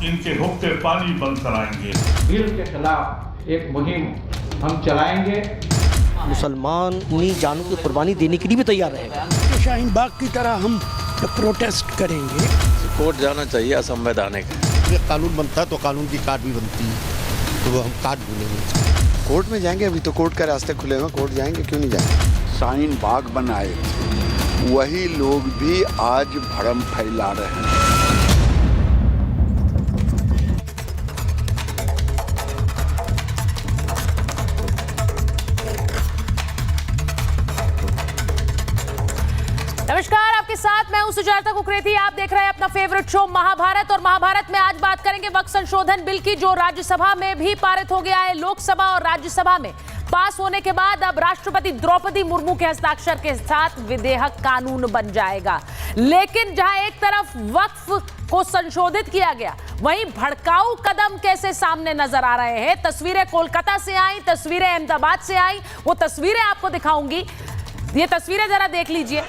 इनके हुक्के पानी बंद कराएंगे। बिल के खिलाफ एक मुहिम हम चलाएंगे। मुसलमानी जानों की कुर्बानी देने के लिए भी तैयार रहेगा। शाहीन बाग की तरह हम प्रोटेस्ट करेंगे। कोर्ट जाना चाहिए असंवैधानिक। ये कानून बनता है तो कानून की काट भी बनती है, तो वो हम काट भूलेंगे। कोर्ट में जाएंगे, अभी तो कोर्ट के रास्ते खुले हुए, कोर्ट जाएंगे, क्यों नहीं जाएंगे। शाहीन बाग बनाए वही लोग भी आज भरम फैला रहे हैं। नमस्कार, आपके साथ मैं हूं सुजाता कुकरेती। आप देख रहे हैं अपना फेवरेट शो महाभारत। और महाभारत में आज बात करेंगे वक्त संशोधन बिल की, जो राज्यसभा में भी पारित हो गया है। लोकसभा और राज्यसभा में पास होने के बाद अब राष्ट्रपति द्रौपदी मुर्मू के हस्ताक्षर के साथ विधेयक कानून बन जाएगा। लेकिन जहां एक तरफ वक्फ को संशोधित किया गया, वहीं भड़काऊ कदम कैसे सामने नजर आ रहे हैं। तस्वीरें कोलकाता से आई, तस्वीरें अहमदाबाद से आई, वो तस्वीरें आपको दिखाऊंगी। ये तस्वीरें जरा देख लीजिए।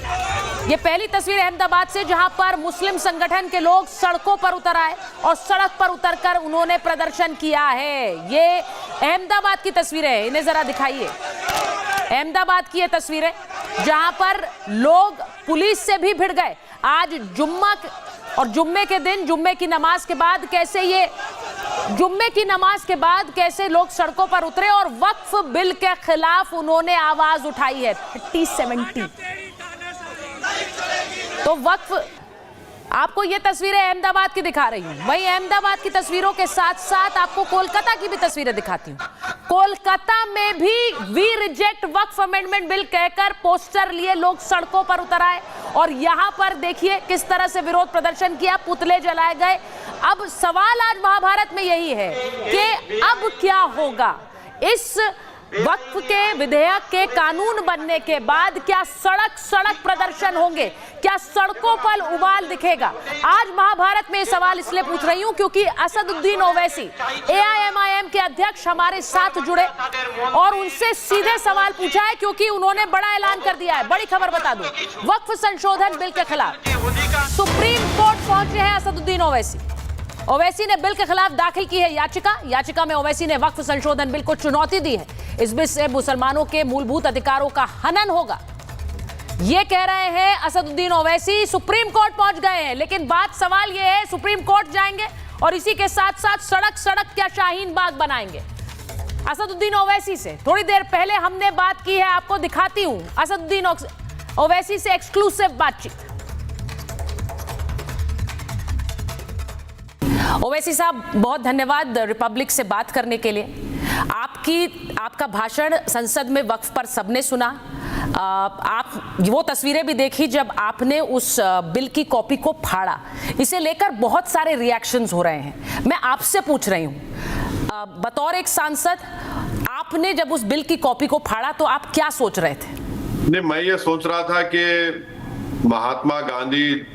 ये पहली तस्वीर अहमदाबाद से, जहां पर मुस्लिम संगठन के लोग सड़कों पर उतर आए और सड़क पर उतरकर उन्होंने प्रदर्शन किया है। ये अहमदाबाद की तस्वीरें हैं, इन्हें जरा दिखाइए। अहमदाबाद की ये तस्वीरें जहां पर लोग पुलिस से भी भिड़ गए। आज जुम्मा और जुम्मे के दिन, जुम्मे की नमाज के बाद कैसे लोग सड़कों पर उतरे और वक्फ बिल के खिलाफ उन्होंने आवाज उठाई है। 30-70 तो वक्फ, आपको ये तस्वीरें अहमदाबाद की दिखा रही हूं। वहीं अहमदाबाद की तस्वीरों के साथ साथ आपको कोलकाता की भी तस्वीरें दिखाती हूं। कोलकाता में भी we reject Waqf amendment bill कहकर पोस्टर लिए लोग सड़कों पर उतर आए और यहां पर देखिए किस तरह से विरोध प्रदर्शन किया, पुतले जलाए गए। अब सवाल आज महाभारत में यही है कि अब क्या होगा। इस वक्फ के विधेयक के कानून बनने के बाद क्या सड़क प्रदर्शन होंगे, क्या सड़कों पर उबाल दिखेगा। आज महाभारत में ये सवाल इसलिए पूछ रही हूं क्योंकि असदुद्दीन ओवैसी AIMIM के अध्यक्ष हमारे साथ जुड़े और उनसे सीधे सवाल पूछा है, क्योंकि उन्होंने बड़ा ऐलान कर दिया है। बड़ी खबर बता दूं, वक्फ संशोधन बिल के खिलाफ सुप्रीम कोर्ट पहुंचे हैं असदुद्दीन ओवैसी। ओवैसी ने बिल के खिलाफ दाखिल की है याचिका में ओवैसी ने वक्फ संशोधन बिल को चुनौती दी है। इस बिल से मुसलमानों के मूलभूत अधिकारों का हनन होगा, ये कह रहे हैं असदुद्दीन ओवैसी। सुप्रीम कोर्ट पहुंच गए हैं, लेकिन सवाल ये है, सुप्रीम कोर्ट जाएंगे और इसी के साथ साथ सड़क क्या शाहीन बाग बनाएंगे। असदुद्दीन ओवैसी से थोड़ी देर पहले हमने बात की है, आपको दिखाती हूं असदुद्दीन ओवैसी से एक्सक्लूसिव बातचीत। ओवैसी साहब, बहुत धन्यवाद रिपब्लिक से बात करने के लिए। आपका भाषण संसद में वक्फ पर सबने सुना। आप वो तस्वीरें भी देखी जब आपने उस बिल की कॉपी को फाड़ा। इसे लेकर बहुत सारे रिएक्शंस हो रहे हैं। मैं आपसे पूछ रही हूं, बतौर एक सांसद, आपने जब उस बिल की कॉपी को फाड़ा तो आप क्या सोच रहे थे? नहीं, मैं ये सोच रहा था कि महात्मा गांधी,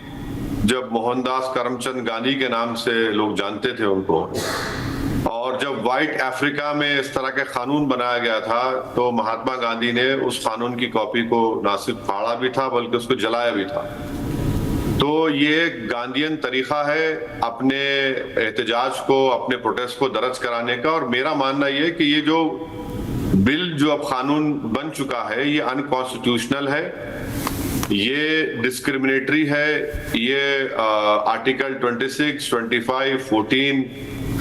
जब मोहनदास करमचंद गांधी के नाम से लोग जानते थे उनको, और जब व्हाइट अफ्रीका में इस तरह का कानून बनाया गया था तो महात्मा गांधी ने उस कानून की कॉपी को ना सिर्फ फाड़ा भी था बल्कि उसको जलाया भी था। तो ये गांधीयन तरीका है अपने एहतजाज को, अपने प्रोटेस्ट को दर्ज कराने का। और मेरा मानना ये कि ये जो बिल जो अब कानून बन चुका है ये अनकॉन्स्टिट्यूशनल है, ये डिस्क्रिमिनेटरी है, ये आर्टिकल 26, 25, 14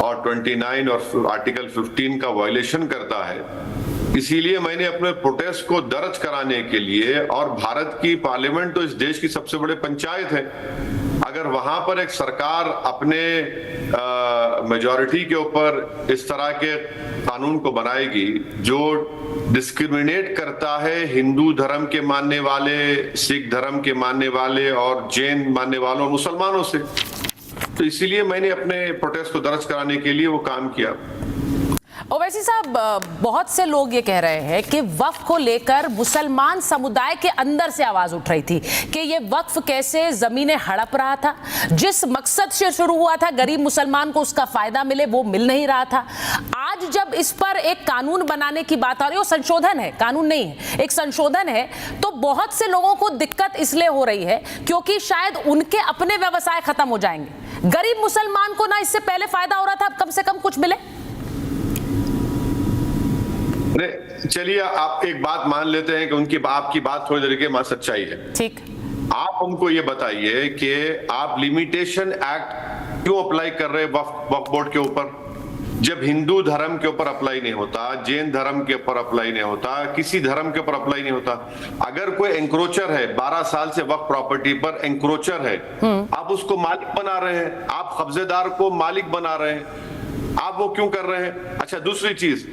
और 29 और आर्टिकल 15 का वायलेशन करता है। इसीलिए मैंने अपने प्रोटेस्ट को दर्ज कराने के लिए, और भारत की पार्लियामेंट तो इस देश की सबसे बड़ी पंचायत है, अगर वहां पर एक सरकार अपने मेजॉरिटी के ऊपर इस तरह के कानून को बनाएगी जो डिस्क्रिमिनेट करता है हिंदू धर्म के मानने वाले, सिख धर्म के मानने वाले और जैन मानने वालों, मुसलमानों से, तो इसीलिए मैंने अपने प्रोटेस्ट को दर्ज कराने के लिए वो काम किया। ओवैसी साहब, बहुत से लोग ये कह रहे हैं कि वक्फ को लेकर मुसलमान समुदाय के अंदर से आवाज उठ रही थी कि ये वक्फ कैसे जमीनें हड़प रहा था, जिस मकसद से शुरू हुआ था गरीब मुसलमान को उसका फायदा मिले, वो मिल नहीं रहा था। आज जब इस पर एक कानून बनाने की बात आ रही है, संशोधन है, कानून नहीं है, एक संशोधन है, तो बहुत से लोगों को दिक्कत इसलिए हो रही है क्योंकि शायद उनके अपने व्यवसाय खत्म हो जाएंगे। गरीब मुसलमान को ना इससे पहले फायदा हो रहा था, अब कम से कम कुछ मिले। चलिए आप एक बात मान लेते हैं कि उनकी आपकी बात थोड़ी देर के बाद सच्चाई है। ठीक, आप हमको ये बताइए कि आप लिमिटेशन एक्ट क्यों अप्लाई कर रहे हैं वक्फ बोर्ड के ऊपर, जब हिंदू धर्म के ऊपर अप्लाई नहीं होता, जैन धर्म के ऊपर अप्लाई नहीं होता, किसी धर्म के ऊपर अप्लाई नहीं होता। अगर कोई एंक्रोचर है 12 साल से वक्फ प्रॉपर्टी पर एंक्रोचर है, आप उसको मालिक बना रहे हैं, आप कब्जेदार को मालिक बना रहे हैं, आप वो क्यों कर रहे हैं? अच्छा, दूसरी चीज,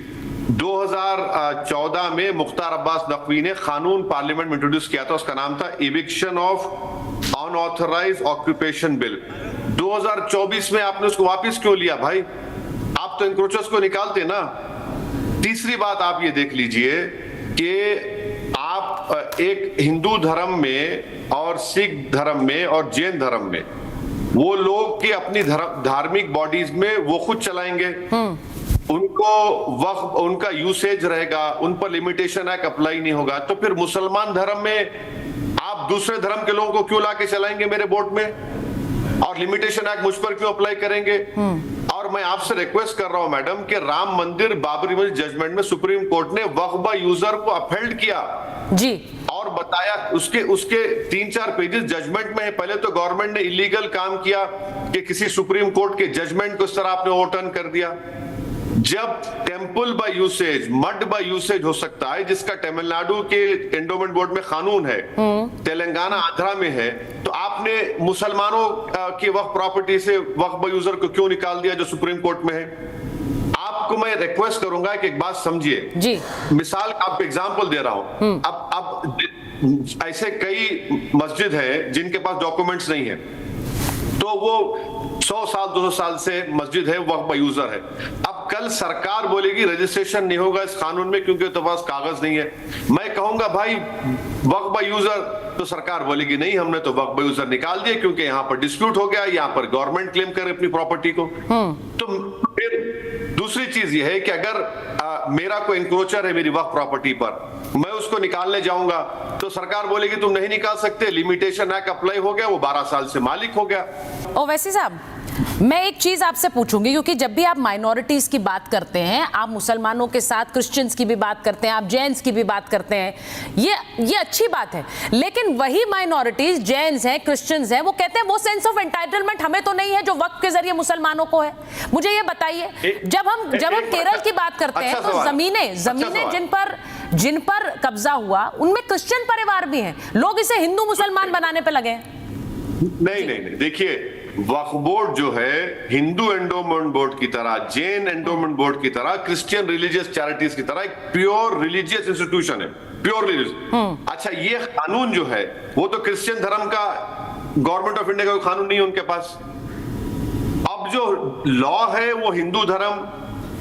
2014 में मुख्तार अब्बास नकवी ने कानून पार्लियामेंट में इंट्रोड्यूस किया था, उसका नाम था eviction of unauthorised occupation bill. 2024 में आपने उसको वापस क्यों लिया भाई? आप तो इंक्रोचर्स को निकालते ना। तीसरी बात आप ये देख लीजिए कि आप एक हिंदू धर्म में और सिख धर्म में और जैन धर्म में वो लोग की अपनी धार्मिक बॉडीज में वो खुद चलाएंगे, उनको वक्फ उनका यूसेज रहेगा, उन पर लिमिटेशन एक्ट अप्लाई नहीं होगा। तो फिर मुसलमान धर्म में आप दूसरे धर्म के लोगों को क्यों लाके चलाएंगे मेरे बोर्ड में, और लिमिटेशन एक्ट मुझ पर क्यों अप्लाई करेंगे? और मैं आपसे रिक्वेस्ट कर रहा हूं मैडम कि राम मंदिर बाबरी मस्जिद जजमेंट में सुप्रीम कोर्ट ने वक्फ बाय यूजर को अपहेल्ड किया जी, और बताया उसके 3-4 पेजेस जजमेंट में है। पहले तो गवर्नमेंट ने इलीगल काम किया कि किसी सुप्रीम कोर्ट के जजमेंट को इस तरह आपने ओवरटर्न कर दिया। जब टेम्पल बाय यूसेज, मड बाय यूसेज हो सकता है, जिसका तमिलनाडु के एंडोमेंट बोर्ड में कानून है, तेलंगाना आंध्रा में है, तो आपने मुसलमानों की वक्फ प्रॉपर्टी से वक्फ बाय यूजर को क्यों निकाल दिया जो सुप्रीम कोर्ट में है? आपको मैं रिक्वेस्ट करूंगा कि एक बात समझिए जी, मिसाल आपको एग्जांपल दे रहा हूं। अब ऐसे कई मस्जिद है जिनके पास डॉक्यूमेंट्स नहीं है, तो वो 100 साल 200 साल से मस्जिद है, वक्फ बाय यूजर है। अब कल सरकार बोलेगी रजिस्ट्रेशन नहीं होगा इस कानून में क्योंकि तो पास कागज नहीं है। मैं कहूंगा भाई वक्फ बाय यूजर, तो सरकार बोलेगी नहीं, हमने तो वक्फ बाय यूजर निकाल दिया क्योंकि यहाँ पर डिस्प्यूट हो गया, यहाँ पर गवर्नमेंट क्लेम करे अपनी प्रॉपर्टी को। तो फिर दूसरी चीज ये है कि अगर मेरा कोई इंक्रोचर है मेरी वक्फ प्रॉपर्टी पर, मैं उसको निकालने जाऊंगा तो सरकार बोलेगी तुम नहीं निकाल सकते, लिमिटेशन एक्ट अप्लाई हो गया, वो 12 साल से मालिक हो गया। ओवैसी साहब, मैं एक चीज आपसे पूछूंगी, क्योंकि जब भी आप माइनॉरिटीज की बात करते हैं, आप मुसलमानों के साथ क्रिश्चियंस की भी बात करते हैं, आप जैन्स की भी बात करते हैं, ये अच्छी बात है, लेकिन वही माइनॉरिटीज जैन्स हैं, क्रिश्चियंस हैं, वो कहते हैं वो सेंस ऑफ एंटाइटलमेंट हमें तो नहीं है जो वक्फ के जरिए मुसलमानों को है। मुझे ये बताइए, जब हम केरल की बात करते हैं तो जमीनें जिन पर कब्जा हुआ उनमें क्रिश्चियन परिवार भी हैं, लोग इसे हिंदू मुसलमान बनाने पे लगे हैं। नहीं, देखिए वक्फ बोर्ड जो है हिंदू एंडोमेंट बोर्ड की तरह, जैन एंडोमेंट बोर्ड की तरह, क्रिश्चियन रिलीजियस चैरिटीज की तरह एक प्योर रिलीजियस इंस्टीट्यूशन है, प्योर रिलीजियस। अच्छा, ये कानून जो है वो तो क्रिश्चियन धर्म का, गवर्नमेंट ऑफ इंडिया का कानून नहीं है उनके पास। अब जो लॉ है वो हिंदू धर्म,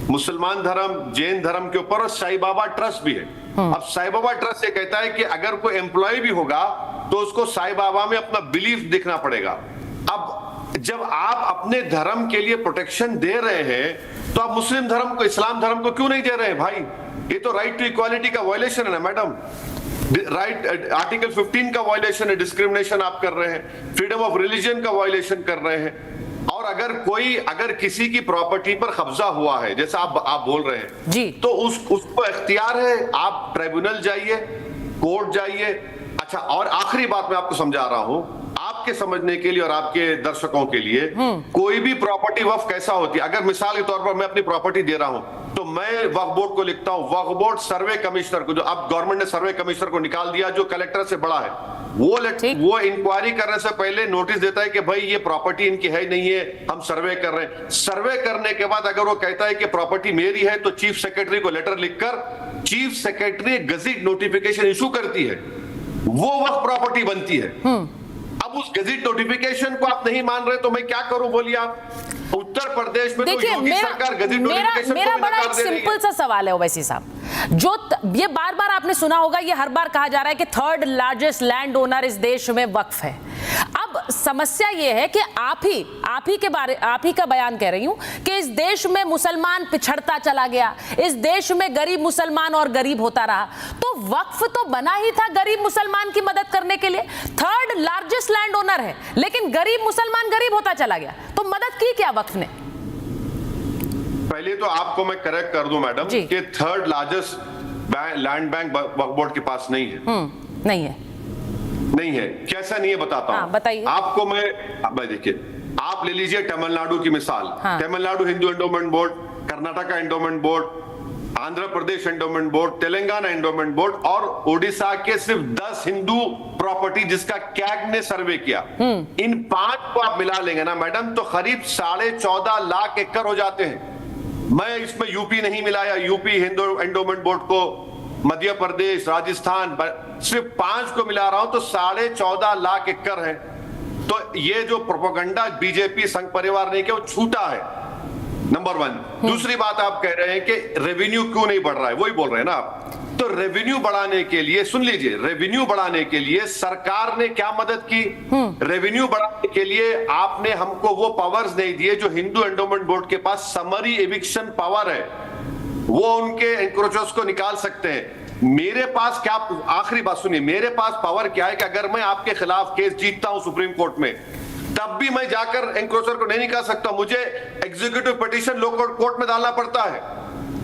मुसलमान धर्म, जैन धर्म के ऊपर, और साईं बाबा ट्रस्ट भी है। अब साईं बाबा ट्रस्ट ये कहता है कि अगर कोई एम्प्लॉय भी होगा तो उसको साईं बाबा में अपना बिलीफ दिखना पड़ेगा। अब जब आप अपने धर्म के लिए प्रोटेक्शन दे रहे हैं तो आप मुस्लिम धर्म को, इस्लाम धर्म को क्यों नहीं दे रहे हैं भाई? ये तो राइट टू इक्वालिटी का वायलेशन है ना मैडम, राइट आर्टिकल 15 का वायलेशन है, डिस्क्रिमिनेशन आप कर रहे हैं, फ्रीडम ऑफ रिलीजन का वायलेशन कर रहे हैं। और अगर किसी की प्रॉपर्टी पर कब्जा हुआ है जैसा आप बोल रहे हैं जी, तो उसको इख्तियार है, आप ट्राइब्यूनल जाइए, कोर्ट जाइए। अच्छा, और आखिरी बात मैं आपको समझा रहा हूं आपके समझने के लिए और आपके दर्शकों के लिए, कोई भी प्रॉपर्टी वक्फ कैसा होती है। अगर मिसाल के तौर पर मैं अपनी प्रॉपर्टी दे रहा हूं तो मैं वक्फ बोर्ड को लिखता हूं, वक्फ बोर्ड सर्वे कमिश्नर को, जो अब गवर्नमेंट ने सर्वे कमिश्नर को निकाल दिया जो कलेक्टर से बड़ा है, वो इंक्वायरी करने से पहले नोटिस देता है कि भाई ये प्रॉपर्टी इनकी है नहीं है, हम सर्वे कर रहे हैं। सर्वे करने के बाद अगर वो कहता है कि प्रॉपर्टी मेरी है तो चीफ सेक्रेटरी को लेटर लिखकर chief secretary gazette notification issue करती है, वो वक्फ प्रॉपर्टी बनती है। अब उस गजेट नोटिफिकेशन को आप नहीं मान रहे तो मैं क्या करूं बोलिए आप? उत्तर प्रदेश में तो योगी सरकार गजेट नोटिफिकेशन मेरा बड़ा एक सिंपल सा सवाल है ओवैसी साहब, जो ये बार बार आपने सुना होगा, ये हर बार कहा जा रहा है कि 3rd लार्जेस्ट लैंड ओनर इस देश में वक्फ है। अब समस्या ये है कि आप ही का बयान कह रही हूं कि इस देश में मुसलमान पिछड़ता चला गया, इस देश में गरीब मुसलमान और गरीब होता रहा। तो वक्फ तो बना ही था गरीब मुसलमान की मदद करने के लिए, थर्ड लार्जेस्ट लैंड ओनर है, लेकिन गरीब मुसलमान गरीब होता चला गया। तो मदद की क्या वक्फ ने? पहले तो आपको मैं करेक्ट कर दूं मैडम कि थर्ड लार्जेस्ट लैंड बैंक वक्फ बोर्ड के पास नहीं है। नहीं है। कैसा नहीं है बताता हूं। बताइए। आपको मैं देखिए, आप ले लीजिए तमिलनाडु की मिसाल। Tamil Nadu Hindu endowment board, Karnataka endowment board, Andhra Pradesh endowment board, Telangana endowment board और ओडिशा के सिर्फ 10 हिंदू प्रॉपर्टी जिसका कैग ने सर्वे किया। इन 5 को आप मिला लेंगे ना मैडम तो करीब 14.5 लाख एकड़ हो जाते हैं। मैं इसमें यूपी नहीं मिलाया, यूपी हिंदू एंडोमेंट बोर्ड को, मध्य प्रदेश, राजस्थान, सिर्फ 5 को मिला रहा हूं तो 14.5 लाख एकड़ है। तो ये जो प्रोपेगेंडा बीजेपी संघ परिवार ने किया वो झूठा है, नंबर 1। दूसरी बात आप कह रहे हैं कि रेवेन्यू क्यों नहीं बढ़ रहा है, वही बोल रहे हैं ना आप। तो रेवेन्यू बढ़ाने के लिए, सुन लीजिए, रेवेन्यू बढ़ाने के लिए सरकार ने क्या मदद की? रेवेन्यू बढ़ाने के लिए आपने हमको वो पावर्स नहीं दिए जो हिंदू एंडोमेंट बोर्ड के पास समरी एविक्शन पावर है, वो उनके एंक्रोचर्स को निकाल सकते हैं। मेरे पास क्या, आखिरी बात सुनिए, मेरे पास पावर क्या है कि अगर मैं आपके खिलाफ केस जीतता हूं सुप्रीम कोर्ट में, तब भी मैं जाकर एंक्रोचर को नहीं निकाल सकता, मुझे एग्जीक्यूटिव पिटीशन लोकल कोर्ट में डालना पड़ता है।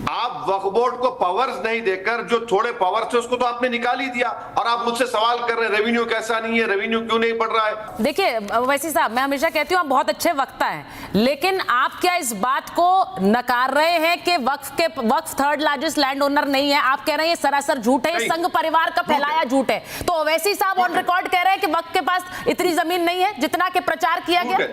आप वक्फ बोर्ड को पावर्स नहीं देकर जो थोड़े पावर्स थे उसको तो आपने निकाल ही दिया, और आप मुझसे सवाल कर रहे हैं रेवेन्यू कैसा नहीं है, रेवेन्यू क्यों नहीं बढ़ रहा है। देखिए वैसी साहब, मैं हमेशा कहती हूँ आप बहुत अच्छे वक्ता हैं, लेकिन आप क्या इस बात को नकार रहे हैं कि वक्फ थर्ड लार्जेस्ट लैंड ओनर नहीं है? आप कह रहे हैं ये सरासर झूठ है, ये संघ परिवार का फैलाया झूठ है। तो ओवैसी साहब ऑन रिकॉर्ड कह रहे हैं कि वक्फ के पास इतनी जमीन नहीं है जितना के प्रचार किया गया।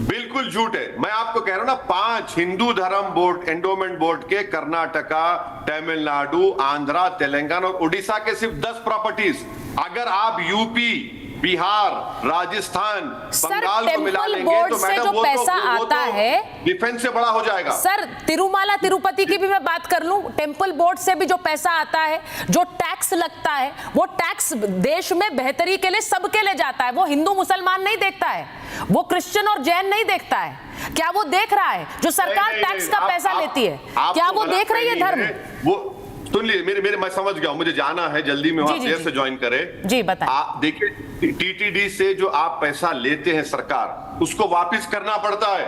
बिल्कुल झूठ है। मैं आपको कह रहा हूं ना, 5 हिंदू धर्म बोर्ड एंडोमेंट बोर्ड के कर्नाटका, तमिलनाडु, आंध्रा, तेलंगाना और उड़ीसा के सिर्फ 10 प्रॉपर्टीज, अगर आप यूपी, बिहार, राजस्थान, बंगाल को मिला लेंगे तो मैडम जो पैसा आता है डिफेंस से बड़ा हो जाएगा। सर तिरुमाला तिरुपति की भी मैं बात कर लूं, टेम्पल बोर्ड से भी जो पैसा आता है, जो टैक्स लगता है, वो टैक्स देश में बेहतरी के लिए सबके लिए जाता है। वो हिंदू मुसलमान नहीं देखता है, वो क्रिश्चियन और जैन नहीं देखता है। क्या वो देख रहा है जो सरकार टैक्स का पैसा लेती है, क्या वो देख रही है धर्म? वो सुन लीजिए, मेरे मैं समझ गया हूं, मुझे जाना है जल्दी में, वहां देर से ज्वाइन करें। जी बताइए। आप देखिए, टीटीडी से जो आप पैसा लेते हैं सरकार, उसको वापस करना पड़ता है,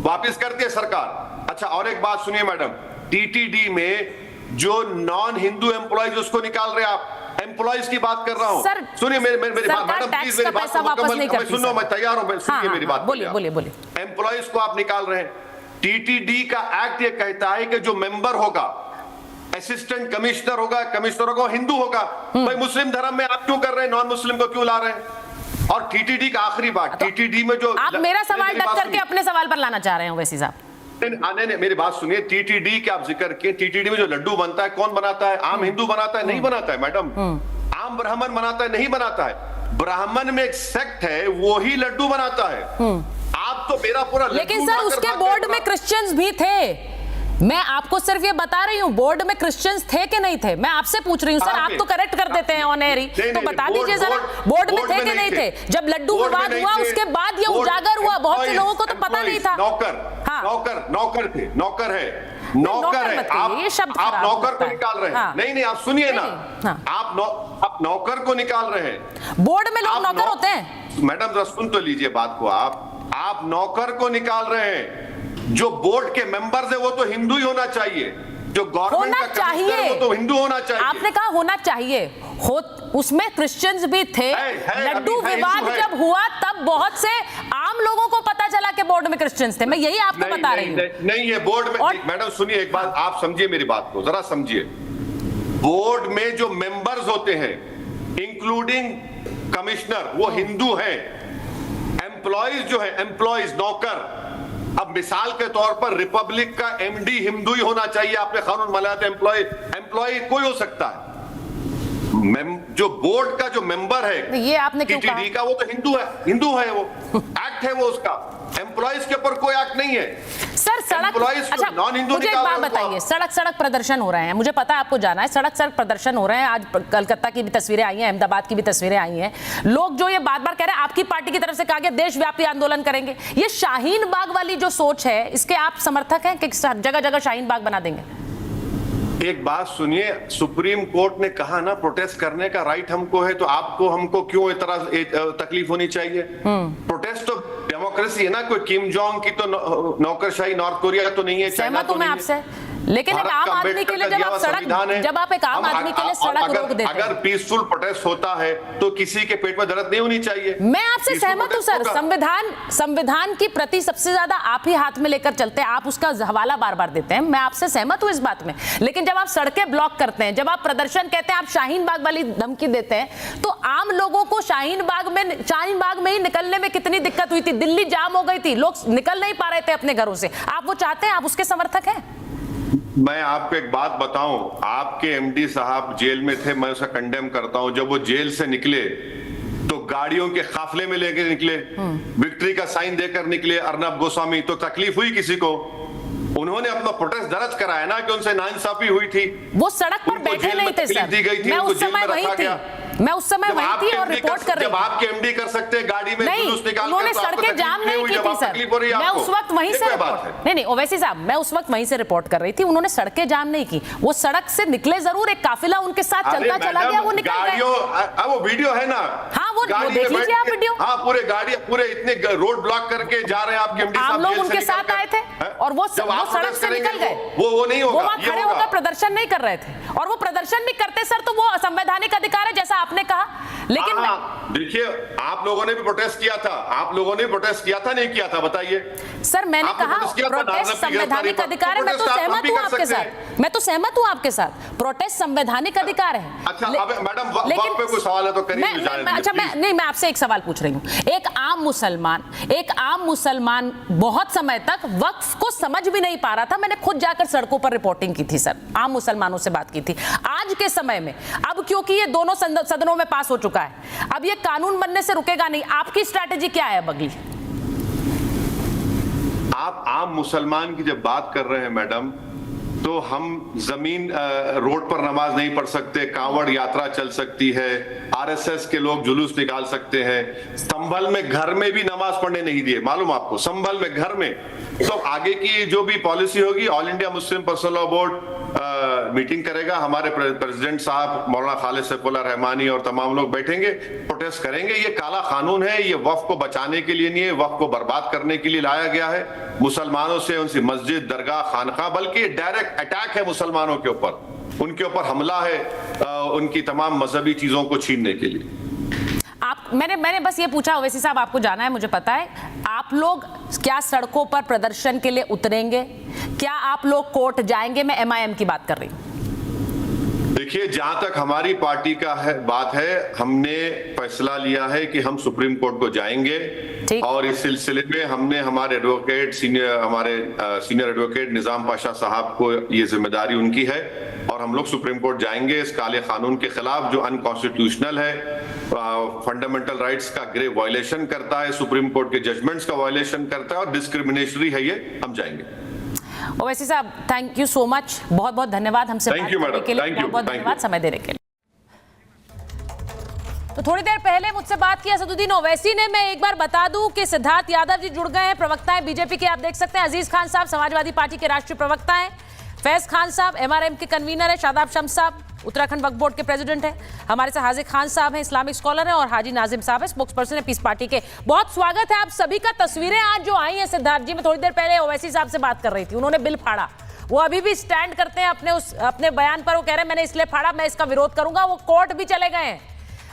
वापस करती है सरकार। अच्छा, और एक बात सुनिए मैडम, टीटीडी में जो नॉन हिंदू एम्प्लॉइज उसको निकाल रहे आप, एम्प्लॉइज की बात कर रहा हूं। सुनिए मेरी बात मैडम, प्लीज मेरी बात को मुकम्मल सुनो, मैं तैयार हूं, सुनिए मेरी बात। बोलिए। एम्प्लॉइज को आप निकाल रहे हैं। टीटीडी का एक्ट ये कहता है कि जो मेंबर होगा, असिस्टेंट कमिश्नर होगा, हिंदू होगा। भाई मुस्लिम धर्म में आप क्यों कर रहे हैं, नॉन मुस्लिम को क्यों ला रहे हैं? और टीटीडी का आखिरी बात, टीटीडी में जो आप मेरा सवाल टक करके अपने सवाल पर लाना चाह रहे हैं वैसी साहब। नहीं, मेरी बात सुनिए। टीटीडी के आप जिक्र किए, टीटीडी में जो लड्डू बनता है कौन बनाता है? आम हिंदू बनाता है? नहीं बनाता है मैडम। आम ब्राह्मण बनाता है? नहीं बनाता है। ब्राह्मण में एक सेक्ट है, वो ही लड्डू बनाता है। आप तो मेरा पूरा, लेकिन सर उसके बोर्ड में क्रिश्चियंस भी थे। मैं आपको सिर्फ ये बता रही हूँ, बोर्ड में क्रिश्चियंस थे कि नहीं थे, मैं आपसे पूछ रही हूँ। सर आप तो करेक्ट कर देते हैं ऑन एयर ही, तो बता दीजिए जरा, बोर्ड में थे कि नहीं थे? जब लड्डू विवाद हुआ उसके बाद ये उजागर हुआ, बहुत से लोगों को तो पता नहीं था। नौकर थे, नौकर है। आप नौकर को निकाल रहे हैं। नहीं, आप सुनिए ना, आप नौकर को निकाल रहे हैं। बोर्ड में लोग नौकर होते हैं मैडम, जरा सुन तो लीजिए बात को। आप नौकर को निकाल रहे हैं। जो बोर्ड के मेंबर्स है वो तो हिंदू ही होना चाहिए, जो गवर्नमेंट का कमिश्नर है वो तो हिंदू होना चाहिए। आपने कहा होना चाहिए, उसमें क्रिश्चियंस भी थे। लड्डू विवाद जब हुआ तब बहुत से आम लोगों को पता चला कि बोर्ड में क्रिश्चियंस थे। मैं यही आपको बता रही हूँ। नहीं है बोर्ड में। मैडम सुनिए एक बात, आप समझिए मेरी बात को, जरा समझिए। बोर्ड में जो मेंबर्स होते हैं इंक्लूडिंग कमिश्नर, वो हिंदू हैं। एम्प्लॉइज जो है, एम्प्लॉइज नौकर, अब मिसाल के तौर पर रिपब्लिक का एमडी हिंदू ही होना चाहिए, आपने कानून बनाया था। एम्प्लॉय कोई हो सकता है। जो बोर्ड का जो मेंबर है ये आपने क्यों कहा? टीटीडी का, वो तो हिंदू है वो एक्ट है वो उसका। एम्प्लॉइज के ऊपर कोई एक्ट नहीं है सर सड़क, अच्छा मुझे एक बात बताइए, सड़क प्रदर्शन हो रहे हैं, मुझे पता है आपको जाना है, सड़क प्रदर्शन हो रहे हैं, आज कलकत्ता की भी तस्वीरें आई हैं, अहमदाबाद की भी तस्वीरें आई हैं, लोग जो ये बार बार कह रहे हैं आपकी पार्टी की तरफ से कहा गया देशव्यापी आंदोलन करेंगे, ये शाहीन बाग वाली जो सोच है इसके आप समर्थक हैं कि जगह जगह शाहीन बाग बना देंगे? एक बात सुनिए, सुप्रीम कोर्ट ने कहा ना प्रोटेस्ट करने का राइट हमको है, तो आपको हमको क्यों इतना तकलीफ होनी चाहिए? प्रोटेस्ट तो डेमोक्रेसी है ना, कोई किम जोंग की तो नौकरशाही नॉर्थ कोरिया तो नहीं है, सहमत हूं मैं आपसे, लेकिन एक आम आदमी के लिए जब आप एक आम आदमी के लिए सड़क रोक देते हैं, अगर पीसफुल प्रोटेस्ट होता है तो किसी के पेट में दर्द नहीं होनी चाहिए। मैं आपसे सहमत हूं सर, संविधान की प्रति सबसे ज्यादा आप ही हाथ में लेकर चलते हैं, आप उसका हवाला बार बार देते हैं, मैं आपसे सहमत हूं इस बात में, लेकिन जब आप सड़कें ब्लॉक करते हैं, जब आप प्रदर्शन कहते हैं, आप शाहीन बाग वाली धमकी देते हैं, तो आम लोगों को शाहीन बाग में ही निकलने में कितनी दिक्कत हुई थी, दिल्ली जाम हो गई थी, लोग निकल नहीं पा रहे थे अपने घरों से, आप वो चाहते हैं, आप उसके समर्थक हैं? मैं आपको एक बात बताऊं, आपके एमडी साहब जेल में थे, मैं उसे कंडेम करता हूं, जब वो जेल से निकले तो गाड़ियों के काफले में लेकर निकले, विक्ट्री का साइन देकर निकले अर्नब गोस्वामी, तो तकलीफ हुई किसी को? उन्होंने अपना प्रोटेस्ट दर्ज कराया ना कि उनसे नाइंसाफी हुई थी, वो सड़क पर बैठे नहीं थे सर, मैं उस समय वही थी, और रिपोर्ट कर रही थी। जब आपके एमडी कर सकते हैं गाड़ी में नहीं, जुलूस निकाल उन्होंने सड़कें जाम नहीं की थी सर, मैं उस वक्त वहीं से नहीं ओवैसी साहब, मैं उस वक्त वहीं से रिपोर्ट कर रही थी, उन्होंने सड़कें जाम नहीं की, वो सड़क से निकले जरूर, एक काफिला उनके साथ चलता चला गया, वो निकल गए। वो वीडियो है ना, हाँ वो देख लीजिए आप वीडियो, हाँ पूरे इतने रोड ब्लॉक करके जा रहे हैं आपके एमडी साहब, आप लोग उनके साथ आए थे और वो सड़क से निकल गए, वो नहीं होगा, वो वहां खड़े होकर प्रदर्शन नहीं कर रहे थे, और वो प्रदर्शन भी करते सर तो वो संवैधानिक अधिकार है जैसा आपने कहा, लेकिन देखिए आप लोगों ने भी प्रोटेस्ट किया था, नहीं किया था, बताइए सर, मैंने कहा प्रोटेस्ट संवैधानिक अधिकार है, मैं तो सहमत हूं आपके साथ, प्रोटेस्ट संवैधानिक अधिकार है। अच्छा मैडम वक्त पे कोई सवाल है तो करिए। अच्छा मैं आपसे एक सवाल पूछ रही हूं, एक आम मुसलमान बहुत समय तक वक्फ को समझ भी नहीं पा रहा था, मैंने खुद जाकर सड़कों पर रिपोर्टिंग की थी सर, आम मुसलमानों से बात की थी, आज के समय में अब क्योंकि ये दोनों सदनों में पास हो चुका है, अब ये कानून बनने से रुकेगा नहीं, आपकी स्ट्रैटेजी क्या है अगली? आप आम मुसलमान की जब बात कर रहे हैं मैडम, तो हम जमीन रोड पर नमाज नहीं पढ़ सकते, कांवड़ यात्रा चल सकती है, आरएसएस के लोग जुलूस निकाल सकते हैं, संभल में घर में भी नमाज पढ़ने नहीं दिए, मालूम आपको, संभल में घर में। तो आगे की जो भी पॉलिसी होगी, all India Muslim personal law board meeting करेगा, हमारे प्रेसिडेंट साहब मौलाना खालिद सैफुल्लाह रहमानी और तमाम लोग बैठेंगे, प्रोटेस्ट करेंगे। ये काला कानून है, ये वक्फ को बचाने के लिए नहीं है, वक्फ को बर्बाद करने के लिए लाया गया है, मुसलमानों से उनकी मस्जिद, दरगाह, खानका, बल्कि डायरेक्ट अटैक है मुसलमानों के ऊपर, उनके ऊपर हमला है, उनकी तमाम मजहबी चीजों को छीनने के लिए। मैंने बस ये पूछा, ओवैसी साहब आपको जाना है, मुझे पता है, आप लोग क्या सड़कों पर प्रदर्शन के लिए उतरेंगे, क्या आप लोग कोर्ट जाएंगे? मैं एमआईएम की बात कर रही हूँ। देखिए, जहां तक हमारी पार्टी का बात है, हमने फैसला लिया है कि हम सुप्रीम कोर्ट को जाएंगे, और इस सिलसिले में हमने हमारे सीनियर एडवोकेट निजाम पाशा साहब को ये जिम्मेदारी उनकी है, और हम लोग सुप्रीम कोर्ट जाएंगे इस काले कानून के खिलाफ जो अनकॉन्स्टिट्यूशनल है, फंडामेंटल राइट्स का ग्रे वायलेशन करता है, सुप्रीम कोर्ट के जजमेंट्स का वायलेशन करता है, और डिस्क्रिमिनेटरी है ये, हम जाएंगे। ओवैसी साहब, थैंक यू सो मच, बहुत बहुत धन्यवाद हमसे बात करने के लिए, बहुत बहुत धन्यवाद समय देने के लिए। तो थोड़ी देर पहले मुझसे बात की असदुद्दीन ओवैसी ने, मैं एक बार बता दूं कि सिद्धार्थ यादव जी जुड़ गए हैं, प्रवक्ता हैं बीजेपी के, आप देख सकते हैं, अजीज खान साहब समाजवादी पार्टी के राष्ट्रीय प्रवक्ता हैं, फैज खान साहब एमआरएम के कन्वीनर है, शादाब शम्स साहब उत्तराखंड वक्फ बोर्ड के प्रेसिडेंट हैं, हमारे साथ हाजिर खान साहब हैं, इस्लामिक स्कॉलर हैं, और हाजी नाजिम साहब हैं, स्पोक्स पर्सन है पीस पार्टी के। बहुत स्वागत है आप सभी का। तस्वीरें आज जो आई हैं सिद्धार्थ जी, मैं थोड़ी देर पहले ओवैसी साहब से बात कर रही थी, उन्होंने बिल फाड़ा, वो अभी भी स्टैंड करते हैं अपने बयान पर, वो कह रहे हैं मैंने इसलिए फाड़ा, मैं इसका विरोध करूंगा, वो कोर्ट भी चले गए हैं।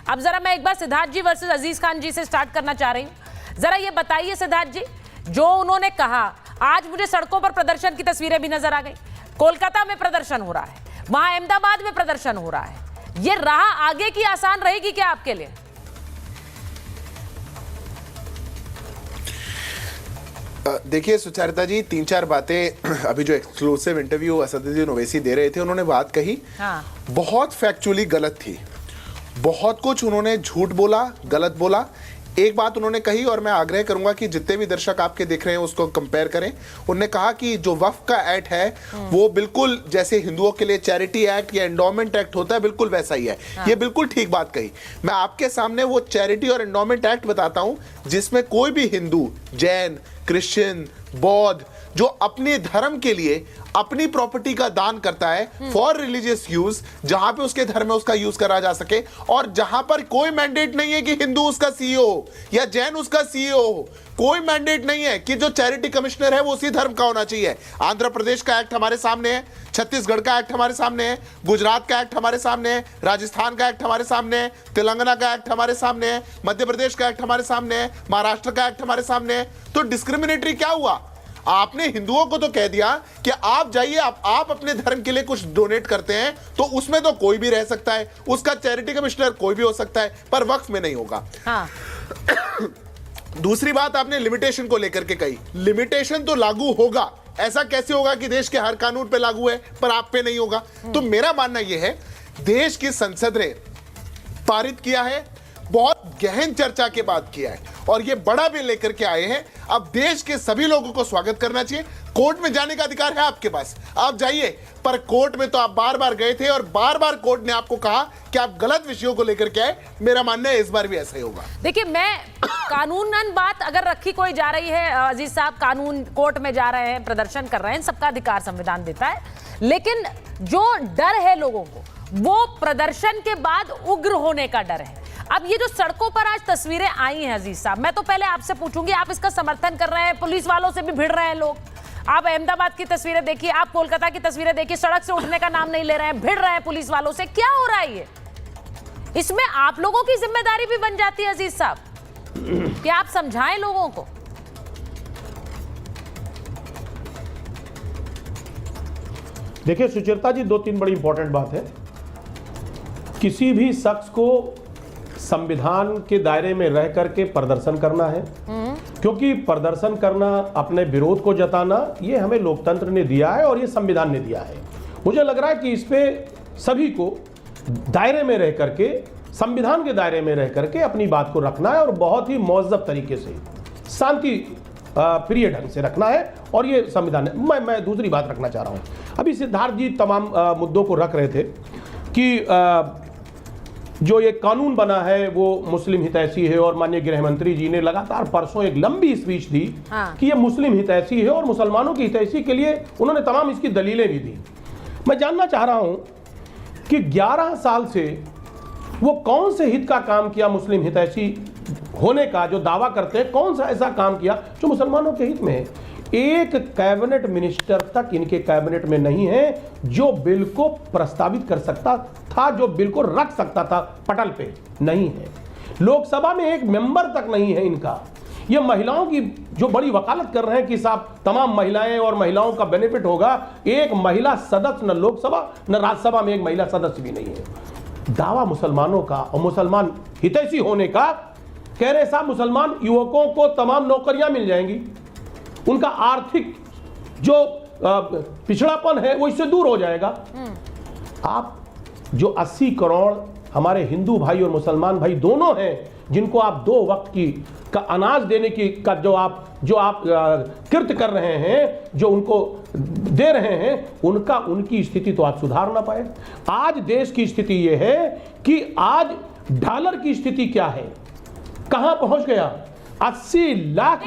अब जरा मैं एक बार सिद्धार्थ जी वर्सेस अजीज खान जी से स्टार्ट करना चाह रही हूँ। जरा ये बताइए सिद्धार्थ जी, जो उन्होंने कहा, आज मुझे सड़कों पर प्रदर्शन की तस्वीरें भी नजर आ गई, कोलकाता में प्रदर्शन हो रहा है, वहां अहमदाबाद में प्रदर्शन हो रहा है, ये राह आगे की आसान रहेगी क्या आपके लिए? देखिए सुचारिता जी, 3-4 बातें अभी जो एक्सक्लूसिव इंटरव्यू असदुद्दीन ओवैसी दे रहे थे, उन्होंने बात कही, बहुत फैक्चुअली गलत थी, बहुत कुछ उन्होंने झूठ बोला, गलत बोला। एक बात उन्होंने कही और मैं आग्रह करूंगा कि जितने भी दर्शक आपके देख रहे हैं उसको कंपेयर करें। उन्होंने कहा कि जो वक्फ का एक्ट है वो बिल्कुल जैसे हिंदुओं के लिए चैरिटी एक्ट या एंडोमेंट एक्ट होता है बिल्कुल वैसा ही है। ये बिल्कुल ठीक बात कही। मैं आपके सामने वो चैरिटी और एंडोमेंट एक्ट बताता हूं जिसमें कोई भी हिंदू, जैन, क्रिश्चियन, बौद्ध जो अपने धर्म के लिए अपनी प्रॉपर्टी का दान करता है फॉर रिलीजियस यूज, जहां पे उसके धर्म में उसका यूज करा जा सके, और जहां पर कोई मैंडेट नहीं है कि हिंदू उसका सीईओ हो या जैन उसका सीईओ हो, कोई मैंडेट नहीं है कि जो चैरिटी कमिश्नर है वो उसी धर्म का होना चाहिए। आंध्र प्रदेश का एक्ट हमारे सामने है, छत्तीसगढ़ का एक्ट हमारे सामने है, गुजरात का एक्ट हमारे सामने है, राजस्थान का एक्ट हमारे सामने है, तेलंगाना का एक्ट हमारे सामने है, मध्य प्रदेश का एक्ट हमारे सामने है, महाराष्ट्र का एक्ट हमारे सामने है। तो डिस्क्रिमिनेटरी क्या हुआ? आपने हिंदुओं को तो कह दिया कि आप जाइए, आप अपने धर्म के लिए कुछ डोनेट करते हैं तो उसमें तो कोई भी रह सकता है, उसका चैरिटी कमिश्नर कोई भी हो सकता है, पर वक्फ में नहीं होगा। हाँ। दूसरी बात आपने लिमिटेशन को लेकर के कही, लिमिटेशन तो लागू होगा। ऐसा कैसे होगा कि देश के हर कानून पे लागू है पर आप पे नहीं होगा? तो मेरा मानना यह है, देश की संसद ने पारित किया है, बहुत गहन चर्चा के बाद किया है और ये बड़ा बिल लेकर के आए हैं। अब देश के सभी लोगों को स्वागत करना चाहिए। कोर्ट में जाने का अधिकार है आपके पास, आप जाइए, पर कोर्ट में तो आप बार बार गए थे और बार बार कोर्ट ने आपको कहा कि आप गलत विषयों को लेकर के आए। मेरा मानना है इस बार भी ऐसा ही होगा। देखिए, मैं कानूनन बात अगर रखी कोई जा रही है, अजीज साहब, कानून कोर्ट में जा रहे हैं, प्रदर्शन कर रहे हैं, सबका अधिकार संविधान देता है, लेकिन जो डर है लोगों को वो प्रदर्शन के बाद उग्र होने का डर है। अब ये जो सड़कों पर आज तस्वीरें आई हैं अजीज साहब, मैं तो पहले आपसे पूछूंगी, आप इसका समर्थन कर रहे हैं, पुलिस वालों से भी भिड़ रहे हैं लोग। आप अहमदाबाद की तस्वीरें देखिए, आप कोलकाता की तस्वीरें देखिए, सड़क से उठने का नाम नहीं ले रहे हैं, भिड़ रहे हैं पुलिस वालों से। क्या हो रहा है ये? इसमें आप लोगों की जिम्मेदारी भी बन जाती है अजीज साहब कि आप समझाएं लोगों को। देखिए सुचेता जी, 2-3 बड़ी इंपॉर्टेंट बात है। किसी भी शख्स को संविधान के दायरे में रह करके प्रदर्शन करना है, क्योंकि प्रदर्शन करना, अपने विरोध को जताना, ये हमें लोकतंत्र ने दिया है और ये संविधान ने दिया है। मुझे लग रहा है कि इस पे सभी को दायरे में रह करके, संविधान के दायरे में रह करके अपनी बात को रखना है और बहुत ही मुहज़्ज़ब तरीके से, शांति प्रिय ढंग से रखना है और ये संविधान है। मैं दूसरी बात रखना चाह रहा हूँ। अभी सिद्धार्थ जी तमाम मुद्दों को रख रहे थे कि जो ये कानून बना है वो मुस्लिम हितैषी है और माननीय गृह मंत्री जी ने लगातार परसों एक लंबी स्पीच दी कि ये मुस्लिम हितैषी है और मुसलमानों की हितैषी के लिए उन्होंने तमाम इसकी दलीलें भी दी। मैं जानना चाह रहा हूं कि 11 साल से वो कौन से हित का काम किया, मुस्लिम हितैषी होने का जो दावा करते हैं, कौन सा ऐसा काम किया जो मुसलमानों के हित में है? एक कैबिनेट मिनिस्टर तक इनके कैबिनेट में नहीं है जो बिल को प्रस्तावित कर सकता था, जो बिल को रख सकता था पटल पे, नहीं है। लोकसभा में एक मेंबर तक नहीं है इनका। ये महिलाओं की जो बड़ी वकालत कर रहे हैं कि साहब तमाम महिलाएं और महिलाओं का बेनिफिट होगा, एक महिला सदस्य न लोकसभा न राज्यसभा में एक महिला सदस्य भी नहीं है। दावा मुसलमानों का और मुसलमान हितैषी होने का, कह रहे साहब मुसलमान युवकों को तमाम नौकरियां मिल जाएंगी, उनका आर्थिक जो पिछड़ापन है वो इससे दूर हो जाएगा। आप जो 80 करोड़ हमारे हिंदू भाई और मुसलमान भाई दोनों हैं, जिनको आप 2 वक्त की का अनाज देने की का जो आप कृत्य कर रहे हैं, जो उनको दे रहे हैं, उनकी स्थिति तो आप सुधार ना पाए। आज देश की स्थिति ये है कि आज डॉलर की स्थिति क्या है, कहां पहुंच गया? 80 लाख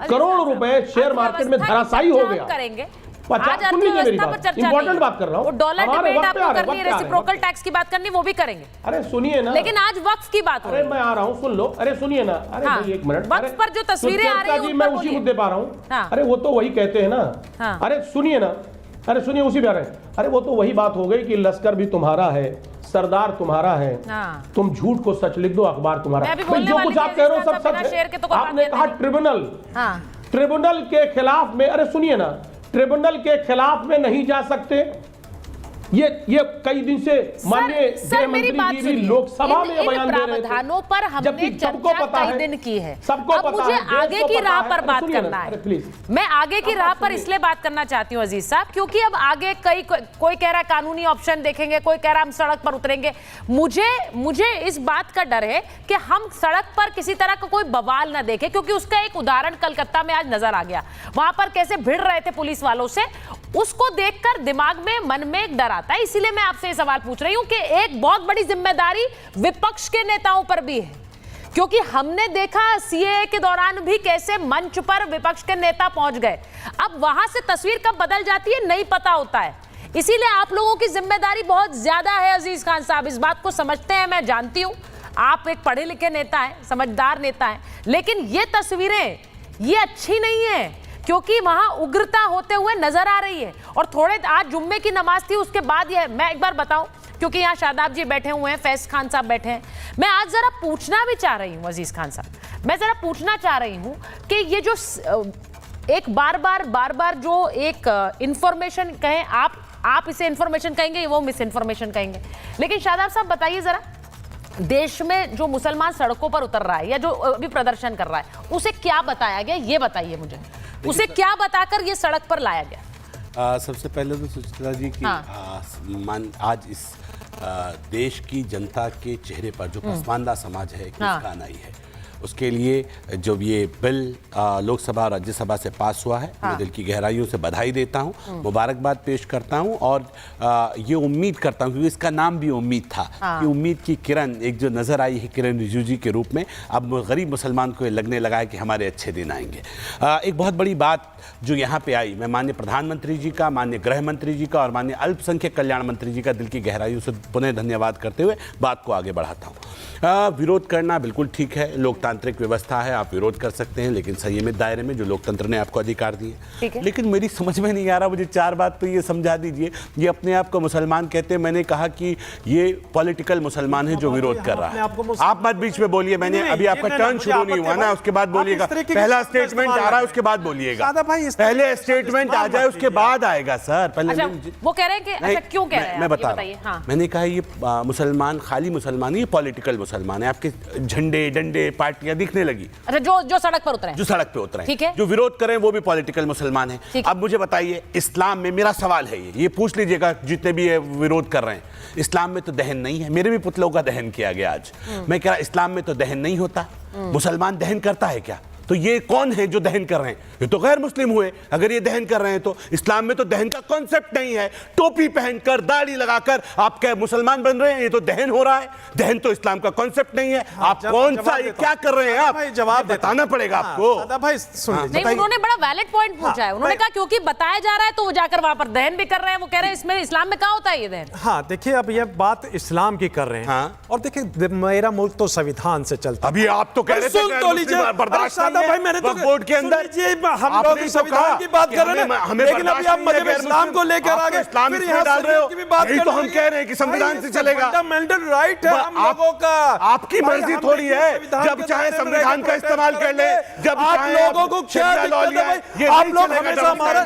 करोड़ रुपए शेयर मार्केट में धराशायी हो गया। आज अर्थव्यवस्था पर चर्चा इंपॉर्टेंट बात कर रहा हूं। डॉलर डिबेट आपको करनी है, रेसिप्रोकल टैक्स की बात करनी, वो भी करेंगे। अरे सुनिए ना, लेकिन आज वक्फ की बात हो रही है। अरे मैं आ रहा हूं, सुन लो। अरे सुनिए ना, अरे भाई एक मिनट, वक्फ पर जो तस्वीरें आ रही हैं मैं उसी मुद्दे पर आ रहा हूं। अरे वो तो वही कहते हैं ना। अरे सुनिए ना, अरे सुनिए, उसी पे आ रहे हैं। अरे वो तो वही बात हो गई कि लश्कर भी तुम्हारा है, सरदार तुम्हारा है, तुम झूठ को सच लिख दो, अखबार तुम्हारा। जो कुछ आप कह रहे हो सब सच है। आपने कहा ट्रिब्यूनल के खिलाफ में, अरे सुनिए ना, ट्रिब्यूनल के खिलाफ में नहीं जा सकते, ये कई दिन से माननीय गृह मेरी मंत्री बात जी भी सुनिए। लोकसभा में इन बयान दे रहे थे। प्रावधानों पर हमने जबकि सबको चर्चा पता कई है, दिन की है। सबको अब पता मुझे है, देश आगे को की पता राह है। पर अरे बात सुनिए करना ना, है। अरे प्लीज। मैं आगे की राह पर इसलिए बात करना चाहती हूँ अजीज साहब, क्योंकि अब आगे कोई कह रहा है कानूनी ऑप्शन देखेंगे, कोई कह रहा है हम सड़क पर उतरेंगे। मुझे इस बात का डर है कि हम सड़क पर किसी तरह का कोई बवाल ना देखें, क्योंकि उसका एक उदाहरण कलकत्ता में आज नजर आ गया। वहां पर कैसे भिड़ रहे थे पुलिस वालों से, उसको देखकर दिमाग में, मन में एक डर आता है। इसीलिए मैं आपसे ये सवाल पूछ रही हूं कि एक बहुत बड़ी जिम्मेदारी विपक्ष के नेताओं पर भी है, क्योंकि हमने देखा सीएए के दौरान भी कैसे मंच पर विपक्ष के नेता पहुंच गए। अब वहां से तस्वीर कब बदल जाती है नहीं पता होता है। इसीलिए आप लोगों की जिम्मेदारी बहुत ज्यादा है। अजीज खान साहब इस बात को समझते हैं, मैं जानती हूं आप एक पढ़े लिखे नेता हैं, समझदार नेता हैं, लेकिन ये तस्वीरें ये अच्छी नहीं है, क्योंकि वहां उग्रता होते हुए नजर आ रही है। और थोड़े आज जुम्मे की नमाज थी, उसके बाद ये मैं एक बार बताऊं, क्योंकि यहाँ शादाब जी बैठे हुए हैं, फैज खान साहब बैठे हैं, मैं आज जरा पूछना भी चाह रही हूँ अजीज खान साहब, मैं जरा पूछना चाह रही हूँ कि ये जो एक बार बार जो एक इंफॉर्मेशन कहें, आप इसे इंफॉर्मेशन कहेंगे, वो मिस इंफॉर्मेशन कहेंगे, लेकिन शादाब साहब बताइए जरा, देश में जो मुसलमान सड़कों पर उतर रहा है या जो अभी प्रदर्शन कर रहा है, उसे क्या बताया गया, ये बताइए मुझे, उसे क्या बताकर ये सड़क पर लाया गया? सबसे पहले तो सुचित्रा जी की आज इस देश की जनता के चेहरे पर जो पसमानदा समाज है कि मुस्कान आई है, उसके लिए जो ये बिल लोकसभा और राज्यसभा से पास हुआ है, मैं दिल की गहराइयों से बधाई देता हूँ, मुबारकबाद पेश करता हूँ। और ये उम्मीद करता हूँ, क्योंकि इसका नाम भी उम्मीद था कि उम्मीद की किरण एक जो नज़र आई है किरण रिजिजू जी के रूप में, अब गरीब मुसलमान को ये लगने लगा है कि हमारे अच्छे दिन आएंगे। एक बहुत बड़ी बात जो यहाँ पे आई, मैं माननीय प्रधानमंत्री जी का, माननीय गृह मंत्री जी का और माननीय अल्पसंख्यक कल्याण मंत्री जी का दिल की गहराइयों से पुनः धन्यवाद करते हुए बात को आगे बढ़ाता हूँ। विरोध करना बिल्कुल ठीक है, लोकतांत्रिक व्यवस्था है, आप विरोध कर सकते हैं, लेकिन संयमित दायरे में जो लोकतंत्र ने आपको अधिकार दिए। लेकिन मेरी समझ में नहीं आ रहा, मुझे चार बात तो ये समझा दीजिए, ये अपने आप को मुसलमान कहते हैं, मैंने कहा कि ये पॉलिटिकल मुसलमान है जो विरोध कर रहा है। आप मत बीच में बोलिए, मैंने अभी आपका टर्न शुरू नहीं हुआ ना, उसके बाद बोलिएगा। पहला स्टेटमेंट आ रहा है, उसके बाद बोलिएगा। पहले स्टेटमेंट आ जाए उसके बाद आएगा सर। पहले वो कह रहे हैं कि अच्छा क्यों कह रहे हैं, मैं बता रहा हूं। मैंने कहा ये मुसलमान खाली मुसलमान, ये पॉलिटिकल मुसलमान है, आपके झंडे डंडे पार्टियां दिखने लगी। अच्छा जो सड़क पर उतरे, जो सड़क पे उतरे, ठीक है, जो विरोध करें वो भी पॉलिटिकल मुसलमान है। अब मुझे बताइए, इस्लाम में, मेरा सवाल है ये पूछ लीजिएगा जितने भी ये विरोध कर रहे हैं, इस्लाम में तो दहन नहीं है। मेरे भी पुतलों का दहन किया गया आज। मैं कह रहा इस्लाम में तो दहन नहीं होता, मुसलमान दहन करता है क्या? तो ये कौन है जो दहन कर रहे हैं? ये तो गैर मुस्लिम हुए अगर ये दहन कर रहे हैं तो। इस्लाम में तो दहन का कॉन्सेप्ट नहीं है। टोपी पहनकर दाढ़ी लगाकर आप क्या मुसलमान बन रहे हैं? ये तो दहन हो रहा है। दहन तो इस्लाम का कॉन्सेप्ट नहीं है। आप कौन सा ये क्या कर रहे हैं? आप जवाब बताना पड़ेगा आपको। उन्होंने बड़ा वैलिड पॉइंट पूछा है। उन्होंने कहा क्योंकि बताया जा रहा है तो वो जाकर वहां पर दहन भी कर रहे हैं। वो कह रहे हैं इसमें इस्लाम में कहाँ होता है ये दहन? हाँ देखिए, अब ये बात इस्लाम की कर रहे हैं। और देखिए मेरा मुल्क तो संविधान से चलता है। अभी आप तो कह रहे थे बर्दाश्त भाई, मैंने तो के अंदर हम लोग संविधान की बात कर रहे हैं, लेकिन अभी आप मजहब इस्लाम को लेकर आगे इस्लाम में डाल रहे हो। यही तो हम कह रहे हैं कि संविधान से चलेगा। फंडामेंटल राइट है हम लोगों का। आपकी मर्जी थोड़ी है, जब चाहे संविधान का इस्तेमाल कर ले, जब आप लोगों को क्या दिक्कत है? आप लोग हमेशा हमारा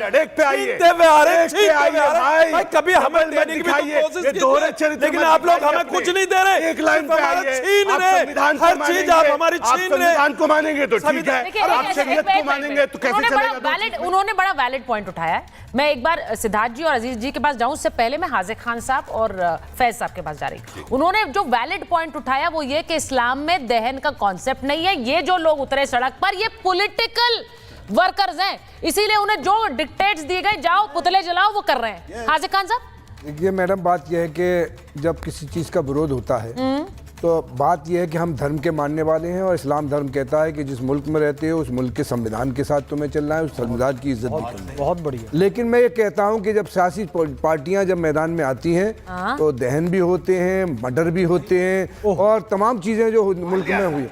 कभी हमें देने की कोशिश की, लेकिन आप लोग हमें कुछ नहीं दे रहे। एक लाइन पे छीन रहे, हर चीज आप हमारी छीन रहे। संविधान को मानेंगे तो ठीक है, मानेंगे तो कैसे चलेगा? उन्होंने बड़ा वैलिड पॉइंट उठाया है। मैं एक बार सिद्धार्थ जी और अजीज जी के पास जाऊं, उससे पहले मैं हाजिर खान साहब और फैज साहब के पास जा रही हूं। उन्होंने जो वैलिड पॉइंट उठाया वो ये कि इस्लाम में दहन का कॉन्सेप्ट नहीं है। ये जो लोग उतरे सड़क पर ये पॉलिटिकल वर्कर्स हैं, इसीलिए उन्हें जो डिक्टेट्स दिए गए, जाओ पुतले जलाओ, वो कर रहे हैं। हाजिर खान साहब देखिए मैडम, बात यह है कि जब किसी चीज का विरोध होता है तो बात यह है कि हम धर्म के मानने वाले हैं और इस्लाम धर्म कहता है कि जिस मुल्क में रहते हो उस मुल्क के संविधान के साथ तुम्हें चलना है, उस संविधान की इज्जत भी करनी है। बहुत बढ़िया। लेकिन मैं ये कहता हूं कि जब सियासी पार्टियां जब मैदान में आती हैं तो दहन भी होते हैं, मर्डर भी होते हैं और तमाम चीजें जो मुल्क में हुई।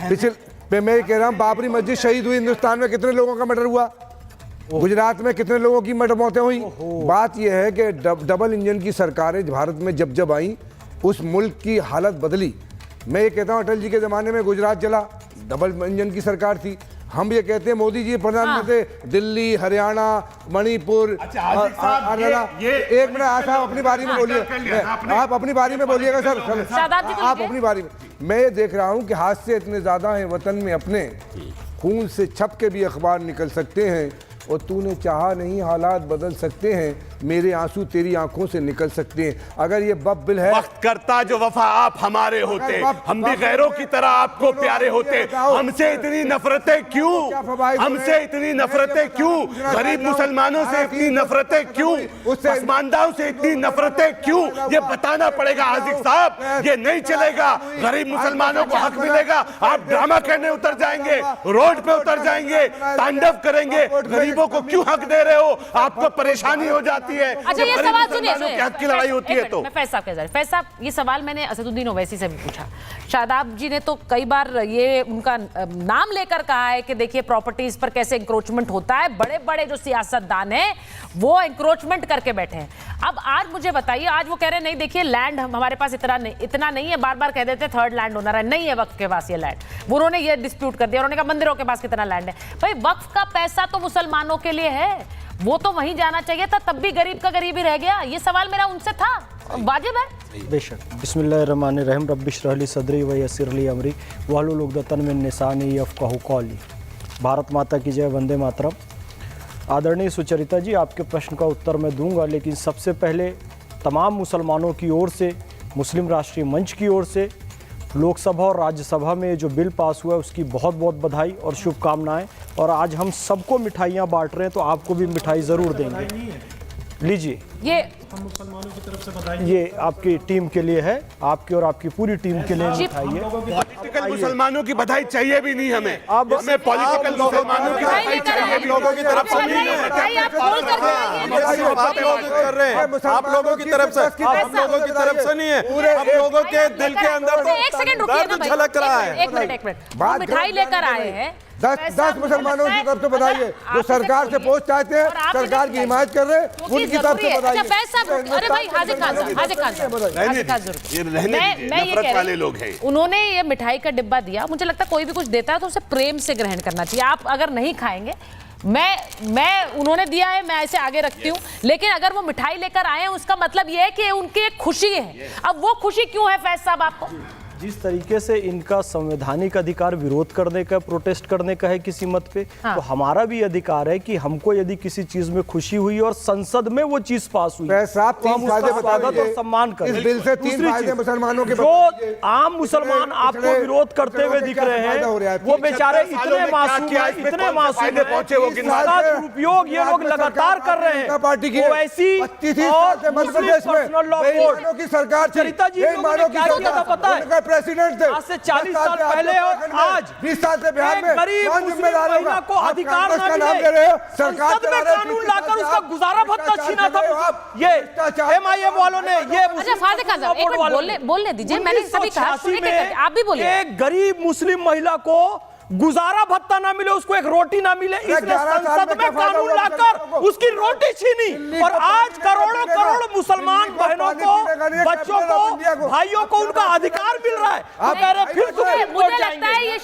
पिछले मैं कह रहा हूँ, बाबरी मस्जिद शहीद हुई, हिंदुस्तान में कितने लोगों का मर्डर हुआ, गुजरात में कितने लोगों की मौतें हुई। बात यह है कि डबल इंजन की सरकारें भारत में जब आई, उस मुल्क की हालत बदली। मैं ये कहता हूँ, अटल जी के ज़माने में गुजरात जला, डबल इंजन की सरकार थी। हम ये कहते हैं मोदी जी प्रधानमंत्री दिल्ली, हरियाणा, मणिपुर, एक मिनट आप अपनी बारी में बोलिए, आप अपनी बारी में बोलिएगा सर, आप अपनी बारी में। मैं ये देख रहा हूँ कि हादसे इतने ज्यादा हैं वतन में, अपने खून से छप के भी अखबार निकल सकते हैं, और तूने चाहा नहीं हालात बदल सकते हैं, मेरे आंसू तेरी आंखों से निकल सकते हैं। अगर ये बब बिल है, वक्त करता जो वफा आप हमारे होते, हम भी गैरों की तरह आपको प्यारे होते। हमसे इतनी नफरतें क्यों, हमसे इतनी नफरतें क्यों, गरीब मुसलमानों से इतनी नफरतें क्यों, पसमानदाओं से इतनी नफरतें क्यों, ये बताना पड़ेगा हाजिक साहब। ये नहीं चलेगा, गरीब मुसलमानों को हक मिलेगा, आप ड्रामा करने उतर जाएंगे, रोड पे उतर जाएंगे, तांडव करेंगे। गरीबों को क्यों हक दे रहे हो, आपको परेशानी हो जाती है। अच्छा, ये सवाल सुनिए, हक की लड़ाई होती है तो फैज साहब कह रहे, फैज साहब ये सवाल मैंने असदुद्दीन ओवैसी से भी पूछा। शादाब जी ने तो कई बार ये उनका नाम लेकर कहा है कि देखिए प्रॉपर्टीज पर कैसे इंक्रोचमेंट होता है, बड़े बड़े जो सियासतदान हैं वो इंक्रोचमेंट करके बैठे हैं। अब आज मुझे बताइए, आज वो कह रहे हैं नहीं देखिए लैंड हमारे पास इतना नहीं है, बार बार कह देते थर्ड लैंड ओनर है, नहीं है वक्फ के पास ये लैंड, वो उन्होंने ये डिस्प्यूट कर दिया, उन्होंने कहा मंदिरों के पास कितना लैंड है। भाई वक्फ का पैसा तो मुसलमानों के लिए है, वो तो वहीं जाना चाहिए था, तब भी गरीब का गरीब ही रह गया। ये सवाल मेरा उनसे था, वाजिब है। बेशक। बिस्मिल्लाहिर्रहमानिर्रहीम, रब्बि इश्रह ली सदरी व यस्सिर ली अमरी वहलुल उक़दतन मिन लिसानी यफ़क़हू क़ौली। भारत माता की जय, वंदे मातरम। आदरणीय सुचरिता जी, आपके प्रश्न का उत्तर मैं दूंगा, लेकिन सबसे पहले तमाम मुसलमानों की ओर से, मुस्लिम राष्ट्रीय मंच की ओर से लोकसभा और राज्यसभा में जो बिल पास हुआ है उसकी बहुत बहुत बधाई और शुभकामनाएं। और आज हम सबको मिठाइयाँ बांट रहे हैं, तो आपको भी मिठाई ज़रूर देंगे। लीजिए, ये हम मुसलमानों की तरफ से बधाई, ये आपकी टीम के लिए है, आपकी और आपकी पूरी टीम के लिए मिठाई है। पॉलिटिकल मुसलमानों की बधाई चाहिए भी नहीं हमें, अब हमें पॉलिटिकल मुसलमानों की बधाई चाहिए भी लोगों की तरफ से नहीं है। आप लोग कर रहे हैं, आप लोगों की तरफ से, आप लोगों की तरफ से नहीं है, आप लोगों के दिल के अंदर तो दर्द झलक रहा है। एक मिनट, वो मिठाई लेकर आए हैं, 10 मुसलमानों की तरफ से बधाई है, जो सरकार से पोस्ट चाहते हैं, सरकार की हिमायत कर रहे हैं, उनकी तरफ से बधाई है। अरे भाई हाजिक खान वाले लोग हैं, उन्होंने ये मिठाई का डिब्बा दिया, मुझे लगता है कोई भी कुछ देता है तो उसे प्रेम से ग्रहण करना चाहिए। आप अगर नहीं खाएंगे, मैं उन्होंने दिया है, मैं इसे आगे रखती हूँ, लेकिन अगर वो मिठाई लेकर आए हैं उसका मतलब ये है कि उनकी एक खुशी है। अब वो खुशी क्यों है फैज साहब आपको? जिस तरीके से इनका संवैधानिक अधिकार विरोध करने का, प्रोटेस्ट करने का है किसी मत पे, तो हमारा भी अधिकार है कि हमको यदि किसी चीज में खुशी हुई और संसद में वो चीज पास हुई तो हम उसका स्वागत और सम्मान करें। इस बिल से 3 फायदे मुसलमानों के, जो आम मुसलमान आपको विरोध करते हुए दिख रहे हैं, वो बेचारे इतने मासूम पहुंचे, वो दुरुपयोग ये लोग लगातार कर रहे हैं। पार्टी की ओवैसी और पर्सनल लॉ बोर्ड की सरकार, चरिता जी क्या किया था पता है? प्रेसिडेंट थे, आज से 40 साल पहले और आज 20 साल से बिहार में गरीब मुस्लिम महिला को अधिकार न मिले, संसद में कानून लाकर उसका गुजारा भत्ता छीना था। ये एमआईएम वालों ने, ये अच्छा फातिक आज़म, एक मिनट बोलने दीजिए, मैंने सभी कहा, आप भी बोलिए। एक गरीब मुस्लिम महिला को गुजारा भत्ता ना मिले, उसको एक रोटी ना मिले, इसने संसद में कानून लाकर उसकी रोटी छीनी। और आज करोड़ों करोड़ मुसलमान बहनों को, बच्चों को, भाइयों को उनका अधिकार मिल रहा है। आप कह रहे फिर मुझे लगता है ये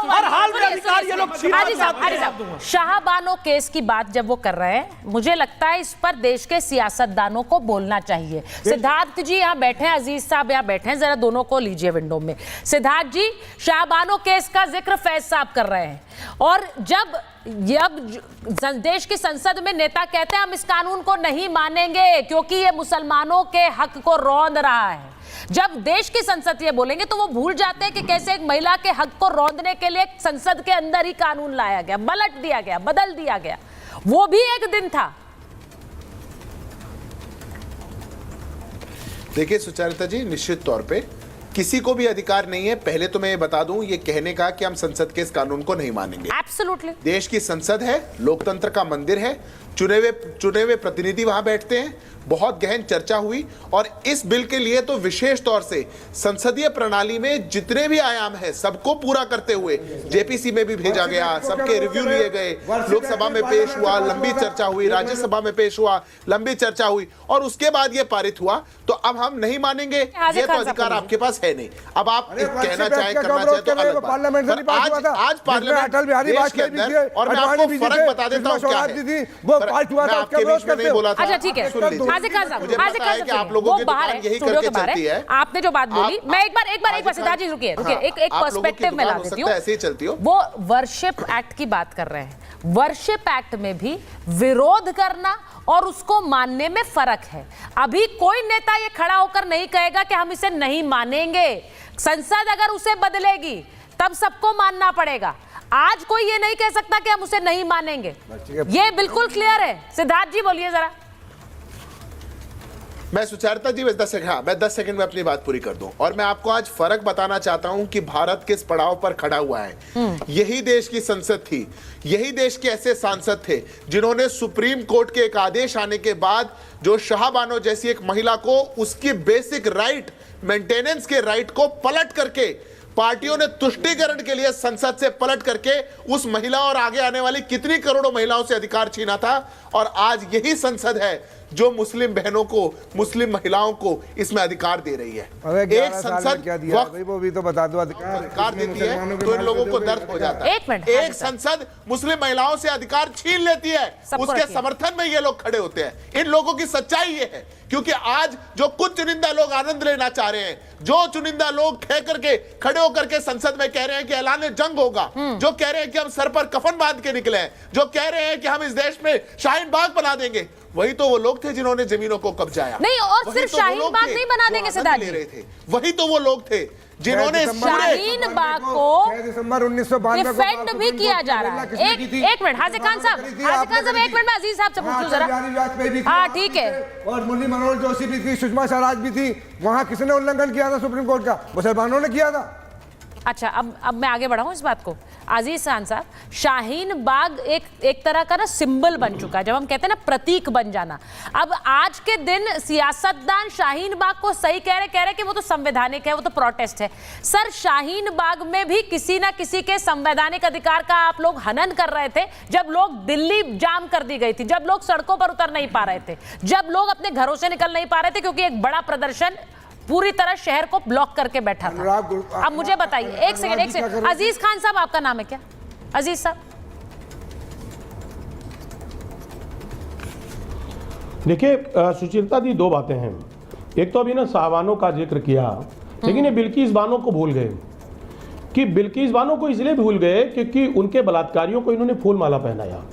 हर हाल में अधिकार ये लोग छीनना चाहते हैं। शाहबानो केस की बात जब वो कर रहे हैं, मुझे लगता है इस पर देश के सियासतदानों को बोलना चाहिए। सिद्धार्थ जी यहाँ बैठे हैं, अजीज साहब यहाँ बैठे हैं, जरा दोनों को लीजिए विंडो में। सिद्धार्थ जी, शाहबानो केस का जिक्र फैज साहब कर रहे हैं, और जब देश की संसद में नेता कहते हैं हम इस कानून को नहीं मानेंगे क्योंकि ये मुसलमानों के हक को रौंद रहा है, जब देश की संसद ये बोलेंगे तो वो भूल जाते हैं कि कैसे एक महिला के हक को रौंदने के लिए संसद के अंदर ही कानून लाया गया, पलट दिया गया, बदल दिया गया। वो भी एक दिन था। देखिए सुचरिता जी, निश्चित तौर पे किसी को भी अधिकार नहीं है, पहले तो मैं ये बता दूं, ये कहने का कि हम संसद के इस कानून को नहीं मानेंगे। एब्सोल्युटली। देश की संसद है, लोकतंत्र का मंदिर है, चुने हुए प्रतिनिधि वहां बैठते हैं, बहुत गहन चर्चा हुई और इस बिल के लिए तो विशेष तौर से संसदीय प्रणाली में जितने भी आयाम है सबको पूरा करते हुए जेपीसी में भी भेजा गया, सबके रिव्यू लिए गए, लोकसभा में पेश हुआ, लंबी चर्चा हुई, राज्यसभा में पेश हुआ, लंबी चर्चा हुई और उसके बाद ये पारित हुआ। तो अब हम नहीं मानेंगे, ये तो अधिकार आपके पास है नहीं। अब आप कहना चाहे करना चाहे तो अलग बात। आज पार्लियामेंट देश के अंदर, और मैं आपको फर्क बता देता हूं क्या है, वो पार्ट हुआ था, आपके बीच में नहीं बोला था। अच्छा ठीक है, हाजिर खान साहब, हाजिर खान साहब, आप लोगों की दुकान यही करके चलती है। आपने जो बात बोली, मैं एक बार सिद्धार्थ जी रुकिए, एक पर्सपेक्टिव में ला देती हूँ। ऐसे ही चलती हो। वो वर्शिप एक्ट की बात कर रहे हैं। वर्शिप एक्ट में भी विरोध करना और उसको मानने में फर्क है। अभी कोई नेता ये खड़ा होकर नहीं कहेगा कि हम इसे नहीं मानेंगे। संसद अगर उसे बदलेगी तब सबको मानना पड़ेगा। आज कोई ये नहीं कह सकता कि हम उसे नहीं मानेंगे, ये बिल्कुल क्लियर है। सिद्धार्थ जी बोलिए जरा। मैं सुचारिता जी, मैं 10 सेकंड में अपनी बात पूरी कर दूं और मैं आपको आज फर्क बताना चाहता हूं कि भारत किस पड़ाव पर खड़ा हुआ है। यही देश की संसद थी, यही देश के ऐसे सांसद थे जिन्होंने सुप्रीम कोर्ट के एक आदेश आने के बाद जो शाहबानो जैसी एक महिला को उसकी बेसिक राइट, मेंटेनेंस के राइट को पलट करके पार्टियों ने तुष्टीकरण के लिए संसद से पलट करके उस महिला और आगे आने वाली कितनी करोड़ों महिलाओं से अधिकार छीना था। और आज यही संसद है जो मुस्लिम बहनों को, मुस्लिम महिलाओं को इसमें अधिकार दे रही है। एक संसद क्या दिया भाई, वो भी तो बता दो। अधिकार देती है तो इन लोगों को दर्द हो जाता है। एक संसद मुस्लिम महिलाओं से अधिकार छीन लेती है, उसके समर्थन में ये लोग खड़े होते हैं। इन लोगों की सच्चाई ये है, क्योंकि आज जो कुछ चुनिंदा लोग आनंद लेना चाह रहे हैं, जो चुनिंदा लोग कह करके खड़े होकर के संसद में कह रहे हैं कि ऐलान जंग होगा, जो कह रहे हैं कि हम सर पर कफन बांध के निकले हैं, जो कह रहे हैं कि हम इस देश में शाहीन बाग बना देंगे, वही तो वो लोग थे जिन्होंने जमीनों को कब्जाया। नहीं, और सिर्फ शाहीन बाग नहीं बना देंगे सिद्धार्थ जी, वही तो वो लोग थे जिन्होंने शाहीन बाग को 6 दिसंबर 1992 डिफेंड भी किया जा रहा है। एक मिनट हाजिर खान साहब, एक मिनट में अजीज साहब से पूछूं जरा। हाँ ठीक है। और मुरली मनोहर जोशी भी थी, सुषमा स्वराज भी थी। वहां किसने उल्लंघन किया था सुप्रीम कोर्ट का? मुसलमानों ने किया था। अच्छा, अब मैं आगे बढ़ाऊं इस बात को। अजीज खान साहब, शाहीन बाग एक तरह का ना सिंबल बन चुका है, जब हम कहते हैं ना प्रतीक बन जाना। अब आज के दिन सियासतदान शाहीन बाग को सही कह रहे कि वो तो संवैधानिक है, वो तो प्रोटेस्ट है। सर, शाहीन बाग में भी किसी ना किसी के संवैधानिक अधिकार का आप लोग हनन कर रहे थे। जब लोग दिल्ली जाम कर दी गई थी, जब लोग सड़कों पर उतर नहीं पा रहे थे, जब लोग अपने घरों से निकल नहीं पा रहे थे क्योंकि एक बड़ा प्रदर्शन पूरी तरह शहर को ब्लॉक करके बैठा था। अब मुझे बताइए, एक सेकंड, अजीज खान साहब, आपका नाम है क्या? अजीज साहब, देखिए सुचिता जी, दो बातें हैं। एक तो अभी ना साहबानों का जिक्र किया, लेकिन ये बिल्किस बानो को भूल गए कि बिल्किस बानो को इसलिए भूल गए क्योंकि उनके बलात्कारियों को इन्होंने फूल माला पहनाया।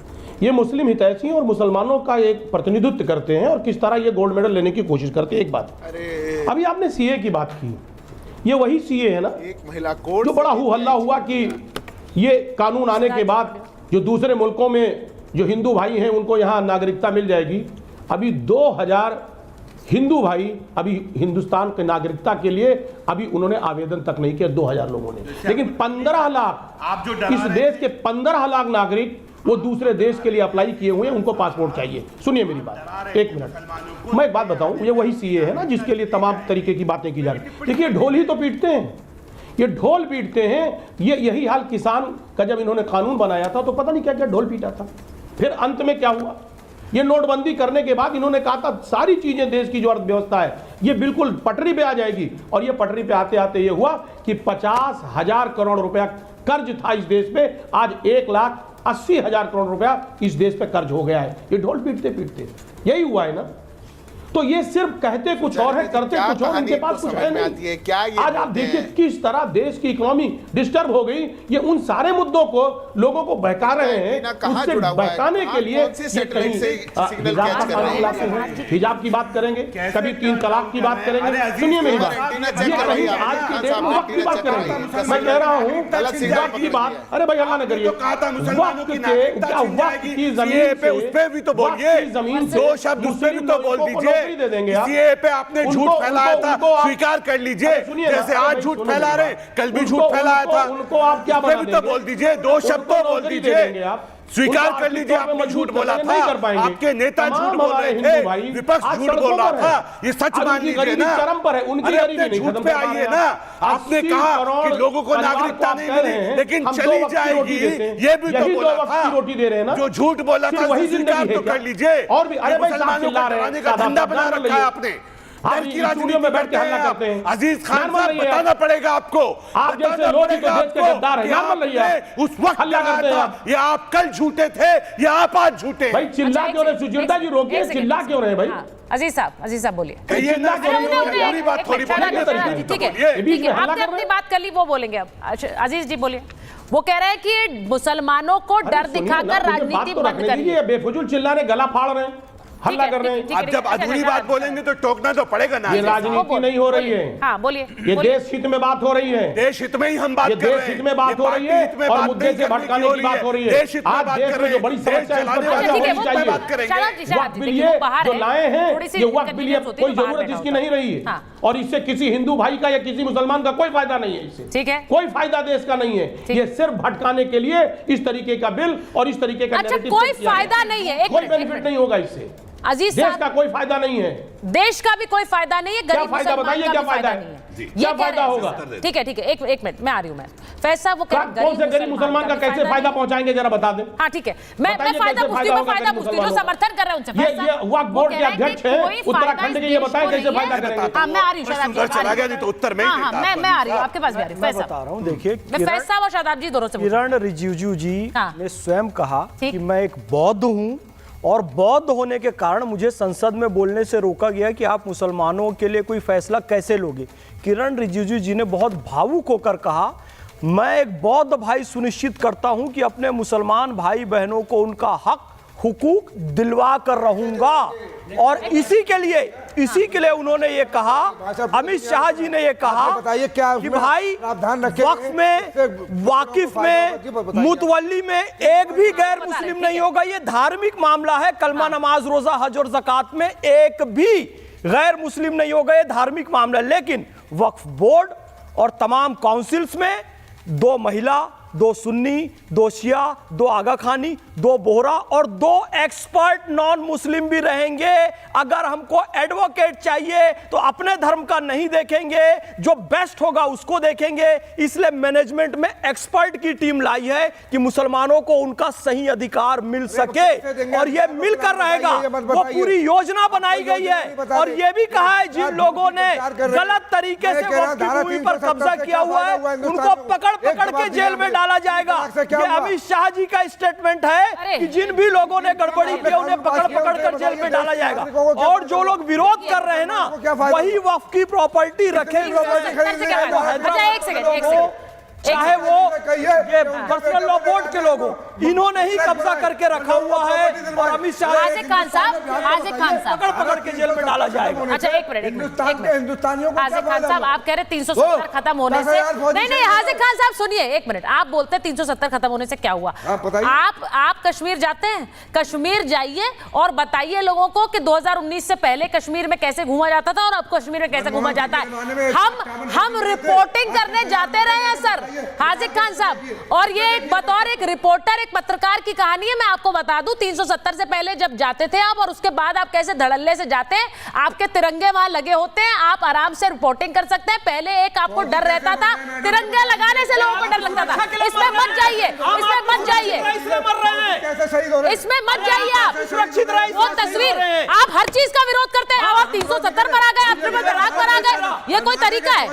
ये मुस्लिम हितैषी और मुसलमानों का एक प्रतिनिधित्व करते हैं और किस तरह ये गोल्ड मेडल लेने की कोशिश करते हैं। एक बात, अभी आपने सीए की बात की, ये वही सीए है ना, एक महिला कोर्ट जो बड़ा हल्ला हुआ कि ये कानून आने के बाद जो दूसरे मुल्कों में जो हिंदू भाई हैं उनको यहाँ नागरिकता मिल जाएगी। अभी 2000 हिंदू भाई अभी हिंदुस्तान के नागरिकता के लिए अभी उन्होंने आवेदन तक नहीं किया, 2000 लोगों ने। लेकिन 15 लाख इस देश के 15 लाख नागरिक वो दूसरे देश के लिए अप्लाई किए हुए हैं, उनको पासपोर्ट चाहिए। सुनिए मेरी बात, एक मिनट, मैं एक बात बताऊं, ये वही सीए है ना जिसके लिए तमाम तरीके की बातें की जा रही। देखिए, ढोल ही तो पीटते हैं, ये ढोल पीटते हैं। ये यही हाल किसान का जब इन्होंने कानून बनाया था तो पता नहीं क्या क्या ढोल पीटा था। फिर अंत में क्या हुआ, ये नोटबंदी करने के बाद इन्होंने कहा था सारी चीजें, देश की जो अर्थव्यवस्था है ये बिल्कुल पटरी पे आ जाएगी। और ये पटरी पे आते आते ये हुआ कि 50,000 करोड़ रुपया कर्ज था इस देश पे, आज 1,80,000 करोड़ रुपया इस देश पे कर्ज हो गया है। ये ढोल पीटते पीटते यही हुआ है ना। तो ये सिर्फ कहते कुछ और है, करते कुछ और, इनके पास कुछ है नहीं। आज आप देखिए किस तरह देश की इकोनॉमी डिस्टर्ब हो गई। ये उन सारे मुद्दों को लोगों को बहका रहे हैं, उससे बहकाने के लिए ये कहीं हिजाब का कानून लाते हैं, हिजाब की बात करेंगे, कभी 3 तलाक की बात करेंगे। सुनिए मेरी बात, ये कहीं आज की डेट में वक्त की बात करेंगे। मैं कह रहा हूँ वक्त की बात, अरे भाई अल्लाह ने करिए, वक्त की जमीन पे उस पे भी तो बोलिए, जमीन से 2 शब्द उस पे भी तो बोल दीजिए। दे देंगे आप। सीए पे आपने झूठ फैलाया था, स्वीकार कर लीजिए। जैसे आज झूठ फैला रहे, कल भी झूठ फैलाया था, उनको आप क्या भी तो बोल दीजिए, 2 शब्द तो बोल दीजिए। स्वीकार कर लीजिए, आपने झूठ बोला था, आपके नेता झूठ बोल रहे थे, विपक्ष झूठ बोल रहा था, ये सच मान लीजिए ना। चरम पर है, उनकी अरे झूठ पे आइए ना। आपने कहा कि लोगों को नागरिकता नहीं मिली, लेकिन चली जाएगी, ये भी तो बोला था। रोटी दे रहे हैं ना, जो झूठ बोला था वही स्वीकार तो कर लीजिए। और भी अरे भाई मुसलमानों को डराने का धंधा बना रखा है आपने। आप की राजनीति में बैठ के हल्ला करते हैं। अजीज खान साहब, बताना पड़ेगा आपको, आप जैसे लोग देश के गद्दार हैं, नाम मत लइए। उस वक्त हल्ला करते हैं आप। ये आप कल झूठे थे, ये आप आज झूठे। भाई चिल्ला क्यों रहे सुचेता जी, रोकिए, चिल्ला क्यों रहे भाई? अजीज साहब बोलिए। कहिए ना, पूरी बात थोड़ी बोलिए। ठीक है, आपने अपनी बात कर ली, वो बोलेंगे अब। अजीज जी बोलिए। वो कह रहे हैं कि मुसलमानों को डर दिखाकर राजनीति बंद करिए। बेफजूल चिल्लाने, गला फाड़ रहे हैं, हल्ला कर रहे हैं। अब जब अधूरी बात बोलेंगे तो टोकना तो पड़ेगा ना। ये राजनीति नहीं हो रही है। हाँ बोलिए। ये देश हित में बात हो रही है। देश हित में ही हम बात कर रहे हैं। देश हित में बात हो रही है और मुद्दे से भटकाने की बात हो रही है। आज देश में जो बड़ी समस्या है, वक्त बिल ये जो लाए हैं, ये वक्त बिल, कोई जरूरत इसकी नहीं रही है और इससे किसी हिंदू भाई का या किसी मुसलमान का कोई फायदा नहीं है। इससे ठीक है, कोई फायदा देश का नहीं है। ये सिर्फ भटकाने के लिए इस तरीके का बिल और इस तरीके का नैरेटिव। कोई फायदा नहीं है, कोई बेनिफिट नहीं होगा इससे। अजीज देश का कोई फायदा नहीं है, देश का भी कोई फायदा नहीं है, गरीब फायदा बताइए, क्या फायदा नहीं है, क्या फायदा होगा? ठीक है एक मिनट, मैं आ रही हूँ। मैं फैसला वो कौन से गरीब मुसलमान का कैसे फायदा पहुंचाएंगे, जरा बता दें। हाँ ठीक है, मैं फायदा पूछती हूँ, जो समर्थन कर रहे हैं उनसे। ये वक्फ बोर्ड के अध्यक्ष हैं उत्तराखंड के, ये बताएं कैसे फायदा करेंगे। हाँ मैं आ रही हूँ, चला गया नहीं तो उत्तर में। मैं आ रही हूँ, आपके पास भी आ रही हूँ। मैं बता रहा हूँ, देखिए फैज साहब और शादाब जी दोनों से। किरण रिजिजू जी ने स्वयं कहा कि मैं एक बौद्ध हूँ और बौद्ध होने के कारण मुझे संसद में बोलने से रोका गया कि आप मुसलमानों के लिए कोई फैसला कैसे लोगे। किरण रिजिजू जी ने बहुत भावुक होकर कहा, मैं एक बौद्ध भाई सुनिश्चित करता हूं कि अपने मुसलमान भाई बहनों को उनका हक हुकूक दिलवा कर रहूंगा। और इसी के लिए उन्होंने ये कहा, अमित शाह जी ने ये कहा कि भाई वक्फ में, वाकिफ में, मुतवल्ली में एक भी गैर मुस्लिम नहीं होगा। ये धार्मिक मामला है। कलमा, नमाज, रोजा, हज और ज़कात में एक भी गैर मुस्लिम नहीं होगा, ये धार्मिक मामला। लेकिन वक्फ बोर्ड और तमाम काउंसिल्स में 2 महिला, 2 सुन्नी, 2 शिया, 2 आगा खानी, 2 बोहरा और 2 एक्सपर्ट नॉन मुस्लिम भी रहेंगे। अगर हमको एडवोकेट चाहिए तो अपने धर्म का नहीं देखेंगे, जो बेस्ट होगा उसको देखेंगे। इसलिए मैनेजमेंट में एक्सपर्ट की टीम लाई है कि मुसलमानों को उनका सही अधिकार मिल सके और ये मिलकर रहेगा। वो पूरी योजना बनाई गई है और ये भी कहा है जिन लोगों ने गलत तरीके से वक्फ की भूमि पर कब्जा किया हुआ है उनको पकड़ के जेल में डाला जाएगा। ये अमित शाह जी का स्टेटमेंट है कि जिन भी लोगों ने गड़बड़ी की उन्हें पकड़ कर जेल में डाला जाएगा। और जो लोग विरोध कर रहे हैं ना, वही वक्फ की प्रॉपर्टी रखे चाहे वो ये पर्सनल लॉ बोर्ड के लोगों, इन्होंने ही कब्जा करके रखा हुआ है और अमित शाह आज़िज़ खान साहब पकड़ के जेल में डाला जाएगा। अच्छा एक मिनट आज़िज़ खान साहब, आप कह रहे 370 खत्म होने से, नहीं आज़िज़ खान साहब सुनिए एक मिनट, आप बोलते 370 खत्म होने से क्या हुआ? आप कश्मीर जाते हैं? कश्मीर जाइए और बताइए लोगों को कि 2019 से पहले कश्मीर में कैसे घूमा जाता था और अब कश्मीर में कैसे घूमा जाता है। हम रिपोर्टिंग करने जाते रहे हैं सर हाजिर खान साहब, और ये बतौर एक रिपोर्टर, एक पत्रकार की कहानी है। मैं आपको बता दूं 370 से पहले जब जाते थे आप और उसके बाद आप कैसे धड़ल्ले से जाते हैं, आपके तिरंगे वहां लगे होते हैं, आप आराम से रिपोर्टिंग कर सकते हैं। पहले एक आपको डर रहता था, तिरंगा लगाने से लोगों को डर लगता था। इसमें मत जाइए, इसमें मत जाइए, इसमें मत जाइए। आप सुरक्षित रहिए। वो तस्वीर, आप हर चीज का विरोध करते हैं। आप 370 पर आ गए, आप ट्रिपल तलाक पर आ गए, ये कोई तरीका है?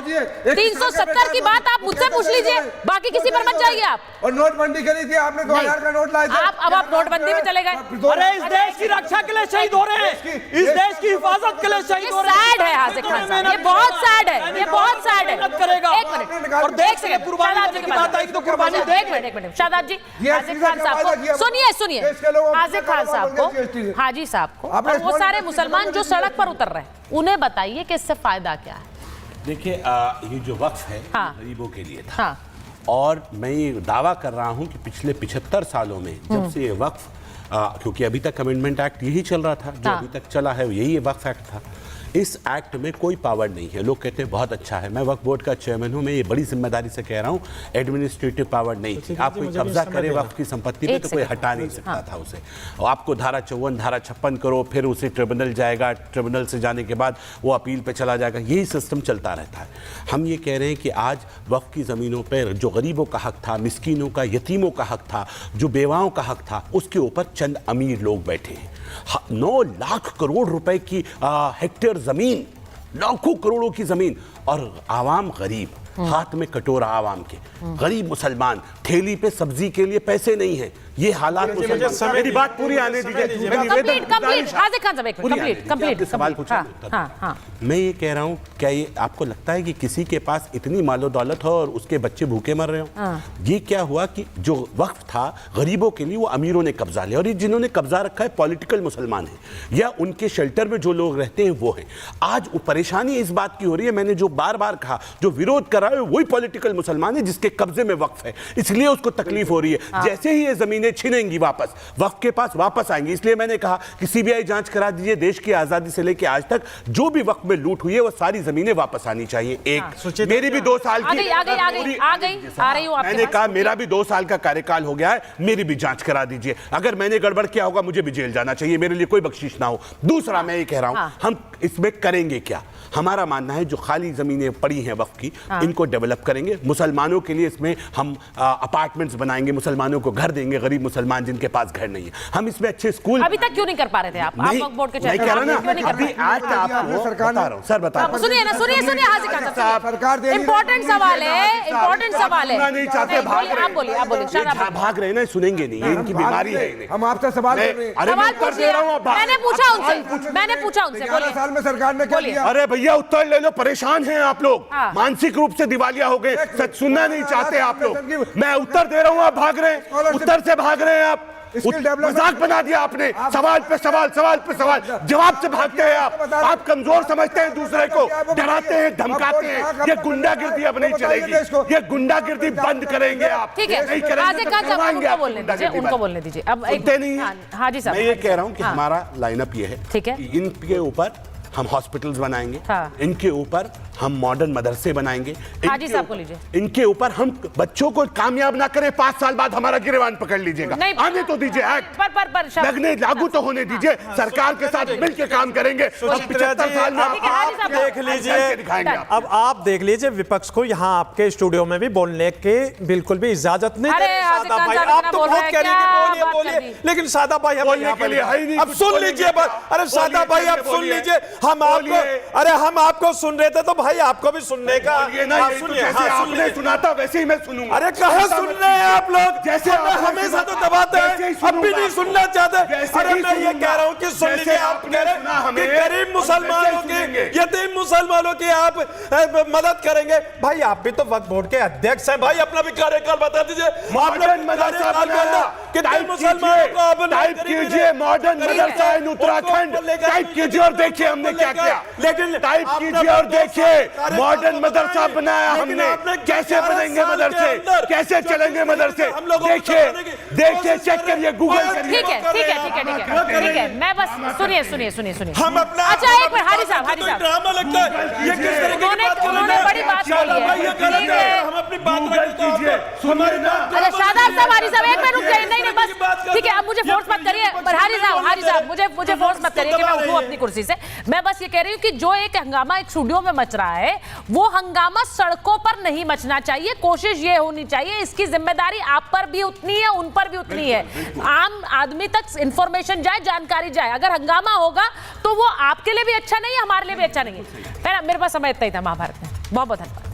370 की बात आप मुझसे पूछ लीजिए, बाकी किसी पर मत जाइए आप। और नोटबंदी करी थी आपने, 2000 का नोट लाए थे अब आप नोटबंदी में चले गए। अरे इस देश की रक्षा के लिए शहीद हो रहे हैं, इस देश की हिफाजत के लिए शहीद हो रहे हैं। सैड है हाजिर खान साहब, ये बहुत सैड है, ये बहुत सैड है। करेगा एक मिनट और देख से कुर्बानी की बात आई तो कुर्बानी। एक मिनट शादाब जी, हाजिर खान साहब को सुनिए, हाजिर खान साहब को, हाजी साहब को, और वो सारे मुसलमान जो सड़क पर उतर रहे हैं उन्हें बताइए कि इससे फायदा क्या है। देखिए ये जो वक्फ है गरीबों के लिए था और मैं ये दावा कर रहा हूं कि पिछले 75 सालों में जब से ये वक्फ क्योंकि अभी तक अमेंडमेंट एक्ट यही चल रहा था, जो अभी तक चला है यही ये वक्फ एक्ट था, इस एक्ट में कोई पावर नहीं है। लोग कहते हैं बहुत अच्छा है, मैं वक्फ बोर्ड का चेयरमैन हूं, मैं ये बड़ी जिम्मेदारी से कह रहा हूं, एडमिनिस्ट्रेटिव पावर नहीं थी। आप कोई कब्जा करे वक्फ की संपत्ति पे तो कोई हटा नहीं सकता था उसे। और आपको धारा 54 धारा 56 करो, फिर उसे ट्रिब्यूनल जाएगा, ट्रिब्यूनल से जाने के बाद वो अपील पे चला जाएगा, यही सिस्टम चलता रहता है। हम ये कह रहे हैं कि आज वक्फ की ज़मीनों पर जो गरीबों का हक था, मिस्कीनों का, यतीमों का हक था, जो बेवाओं का हक था, उसके ऊपर चंद अमीर लोग बैठे हैं। 9 लाख करोड़ रुपए की हेक्टेयर जमीन, लाखों करोड़ों की जमीन, और आवाम गरीब, हाथ में कटोरा आवाम के, गरीब मुसलमान, ठेली पे सब्जी के लिए पैसे नहीं है। ये हालात मेरी बात पूरी आने दीजिए। सवाल पूछा। मैं ये कह रहा हूँ, क्या ये आपको लगता है कि किसी के पास इतनी मालो दौलत हो और उसके बच्चे भूखे मर रहे हो? ये क्या हुआ कि जो वक्फ था गरीबों के लिए, वो अमीरों ने कब्जा लिया, और ये जिन्होंने कब्जा रखा है पॉलिटिकल मुसलमान है, या उनके शेल्टर में जो लोग रहते हैं वो हैं। आज परेशानी इस बात की हो रही है, मैंने जो बार बार कहा, जो विरोध कर रहा है वही पॉलिटिकल मुसलमान है जिसके कब्जे में वक्फ है, इसलिए उसको तकलीफ हो रही है। जैसे ही ये जमीनें छिनेंगी वापस वक्फ के पास वापस आएंगी, इसलिए मैंने कहा कि सीबीआई जांच करा दीजिए। देश की आजादी से लेकर आज तक जो भी वक्फ में लूट हुई है वो सारी जमीनें वापस आनी चाहिए। एक मेरी भी 2 साल की मैंने कहा मेरा भी 2 साल का कार्यकाल हो गया है, मेरी भी जांच करा दीजिए। अगर मैंने गड़बड़ किया होगा मुझे भी जेल जाना चाहिए, मेरे लिए कोई बख्शीश ना हो। दूसरा मैं ये कह रहा हूं, हम इसमें करेंगे क्या? हमारा मानना है जो खाली जमीनें पड़ी हैं वक्फ की, इनको डेवलप करेंगे। मुसलमानों के लिए इसमें हम अपार्टमेंट्स बनाएंगे, मुसलमानों को घर देंगे, गरीब मुसलमान जिनके पास घर नहीं है। हम इसमें अच्छे स्कूल अभी तक क्यों नहीं कर पा रहे थे आप? वक्फ बोर्ड के चेयरमैन, कह रहा ना अभी आज आपको सरकार बता रहा हूं, सर बता रहा हूं। सुनिए सरकार, इंपॉर्टेंट सवाल है, इंपॉर्टेंट सवाल है। नहीं चाहते, आप बोलिए, भाग रहे ना, सुनेंगे नहीं, ये इनकी बीमारी है। हम आपसे सवाल कर रहे हैं। मैंने पूछा उनसे, साल में सरकार ने क्या किया? अरे भैया उत्तर ले लो, परेशान हैं आप लोग, मानसिक रूप से दिवालिया हो गए, सच सुनना नहीं चाहते आप लोग। मैं उत्तर दे रहा हूं, आप भाग रहे हैं, उत्तर से भाग रहे हैं आप। मजाक बना दिया आपने, सवाल पे सवाल, सवाल पे सवाल, जवाब से भागते हैं आप कमजोर समझते हैं दूसरे को, डराते हैं, धमकाते हैं। ये गुंडागिर्दी अब नहीं चलेगी, ये गुंडागिर्दी बंद करेंगे आप। ठीक है, नहीं करेंगे, उनको बोलने दीजिए। अब नहीं, मैं ये कह रहा हूँ कि हमारा लाइनअप ये है, ठीक है, इनके ऊपर हम हॉस्पिटल्स बनाएंगे, इनके ऊपर हम मॉडर्न मदरसे बनाएंगे, इनके ऊपर हम बच्चों को कामयाब ना करें, 5 साल बाद हमारा गिरवान पकड़ लीजिएगा। आने तो दीजिए, एक्ट लगने लागू तो होने दीजिए, सरकार के साथ मिलकर काम करेंगे। 75 साल में आप देख लीजिए, अब आप देख लीजिए विपक्ष को यहाँ आपके स्टूडियो में भी बोलने के बिल्कुल भी इजाजत नहीं दे रहे। सादा भाई आप तो बहुत कह रहे हैं बोलिए, लेकिन सादा भाई अब सुन लीजिए, अरे सादा भाई आप सुन लीजिए, हम आपको सुन रहे थे तो भाई आपको भी सुनने का आपने सुना था वैसे ही मैं सुनूंगा। अरे कहाँ सुन रहे हैं आप लोग? जैसे हमेशा तो दबाते हैं, अब भी नहीं सुनना चाहते। अरे मैं ये कह रहा हूँ कि सुन लीजिए, आप कह रहे हैं कि गरीब मुसलमानों की, यतीम मुसलमानों की आप मदद करेंगे। भाई आप भी तो वक्फ बोर्ड के अध्यक्ष हैं, भाई अपना भी कार्यकाल बता दीजिए। मॉडर्न मदरसा कितने मुसलमानों को आप टाइप कीजिए, मॉडर्न मदरसा इन उत्तराखंड टाइप कीजिए और देखिए हमने क्या किया। लेकिन टाइप कीजिए और देखिए मॉडर्न मदरसा बनाया हमने, कैसे बनेंगे मदरसे, कैसे चलेंगे मदरसे, देखिए चेक करिए, गूगल करिए। ठीक है, मैं बस सुनिए हम अपना, अच्छा एक मिनट, हारी साहब ड्रामा लगता है ये, किस तरह की उन्होंने बड़ी बात बोली है, हम अपनी बात कीजिए। अच्छा शादाब साहब, हारी साहब एक मिनट रुक जाइए, नहीं बस ठीक है, अब मुझे फोर्स मत करिए, पर हारी साहब मुझे फोर्स मत करिए कि मैं उठूं अपनी कुर्सी से। मैं बस ये कह रही हूँ कि जो एक हंगामा एक स्टूडियो में मच रहा है, वो हंगामा सड़कों पर नहीं मचना चाहिए। कोशिश ये होनी चाहिए, इसकी जिम्मेदारी आप पर भी उतनी है, उन पर भी उतनी है, आम आदमी तक इंफॉर्मेशन जाए, जानकारी जाए। अगर हंगामा होगा तो वो आपके लिए भी अच्छा नहीं है, हमारे लिए भी अच्छा नहीं है। मेरे पास समय इतना ही था महाभारत में। बहुत बहुत धन्यवाद।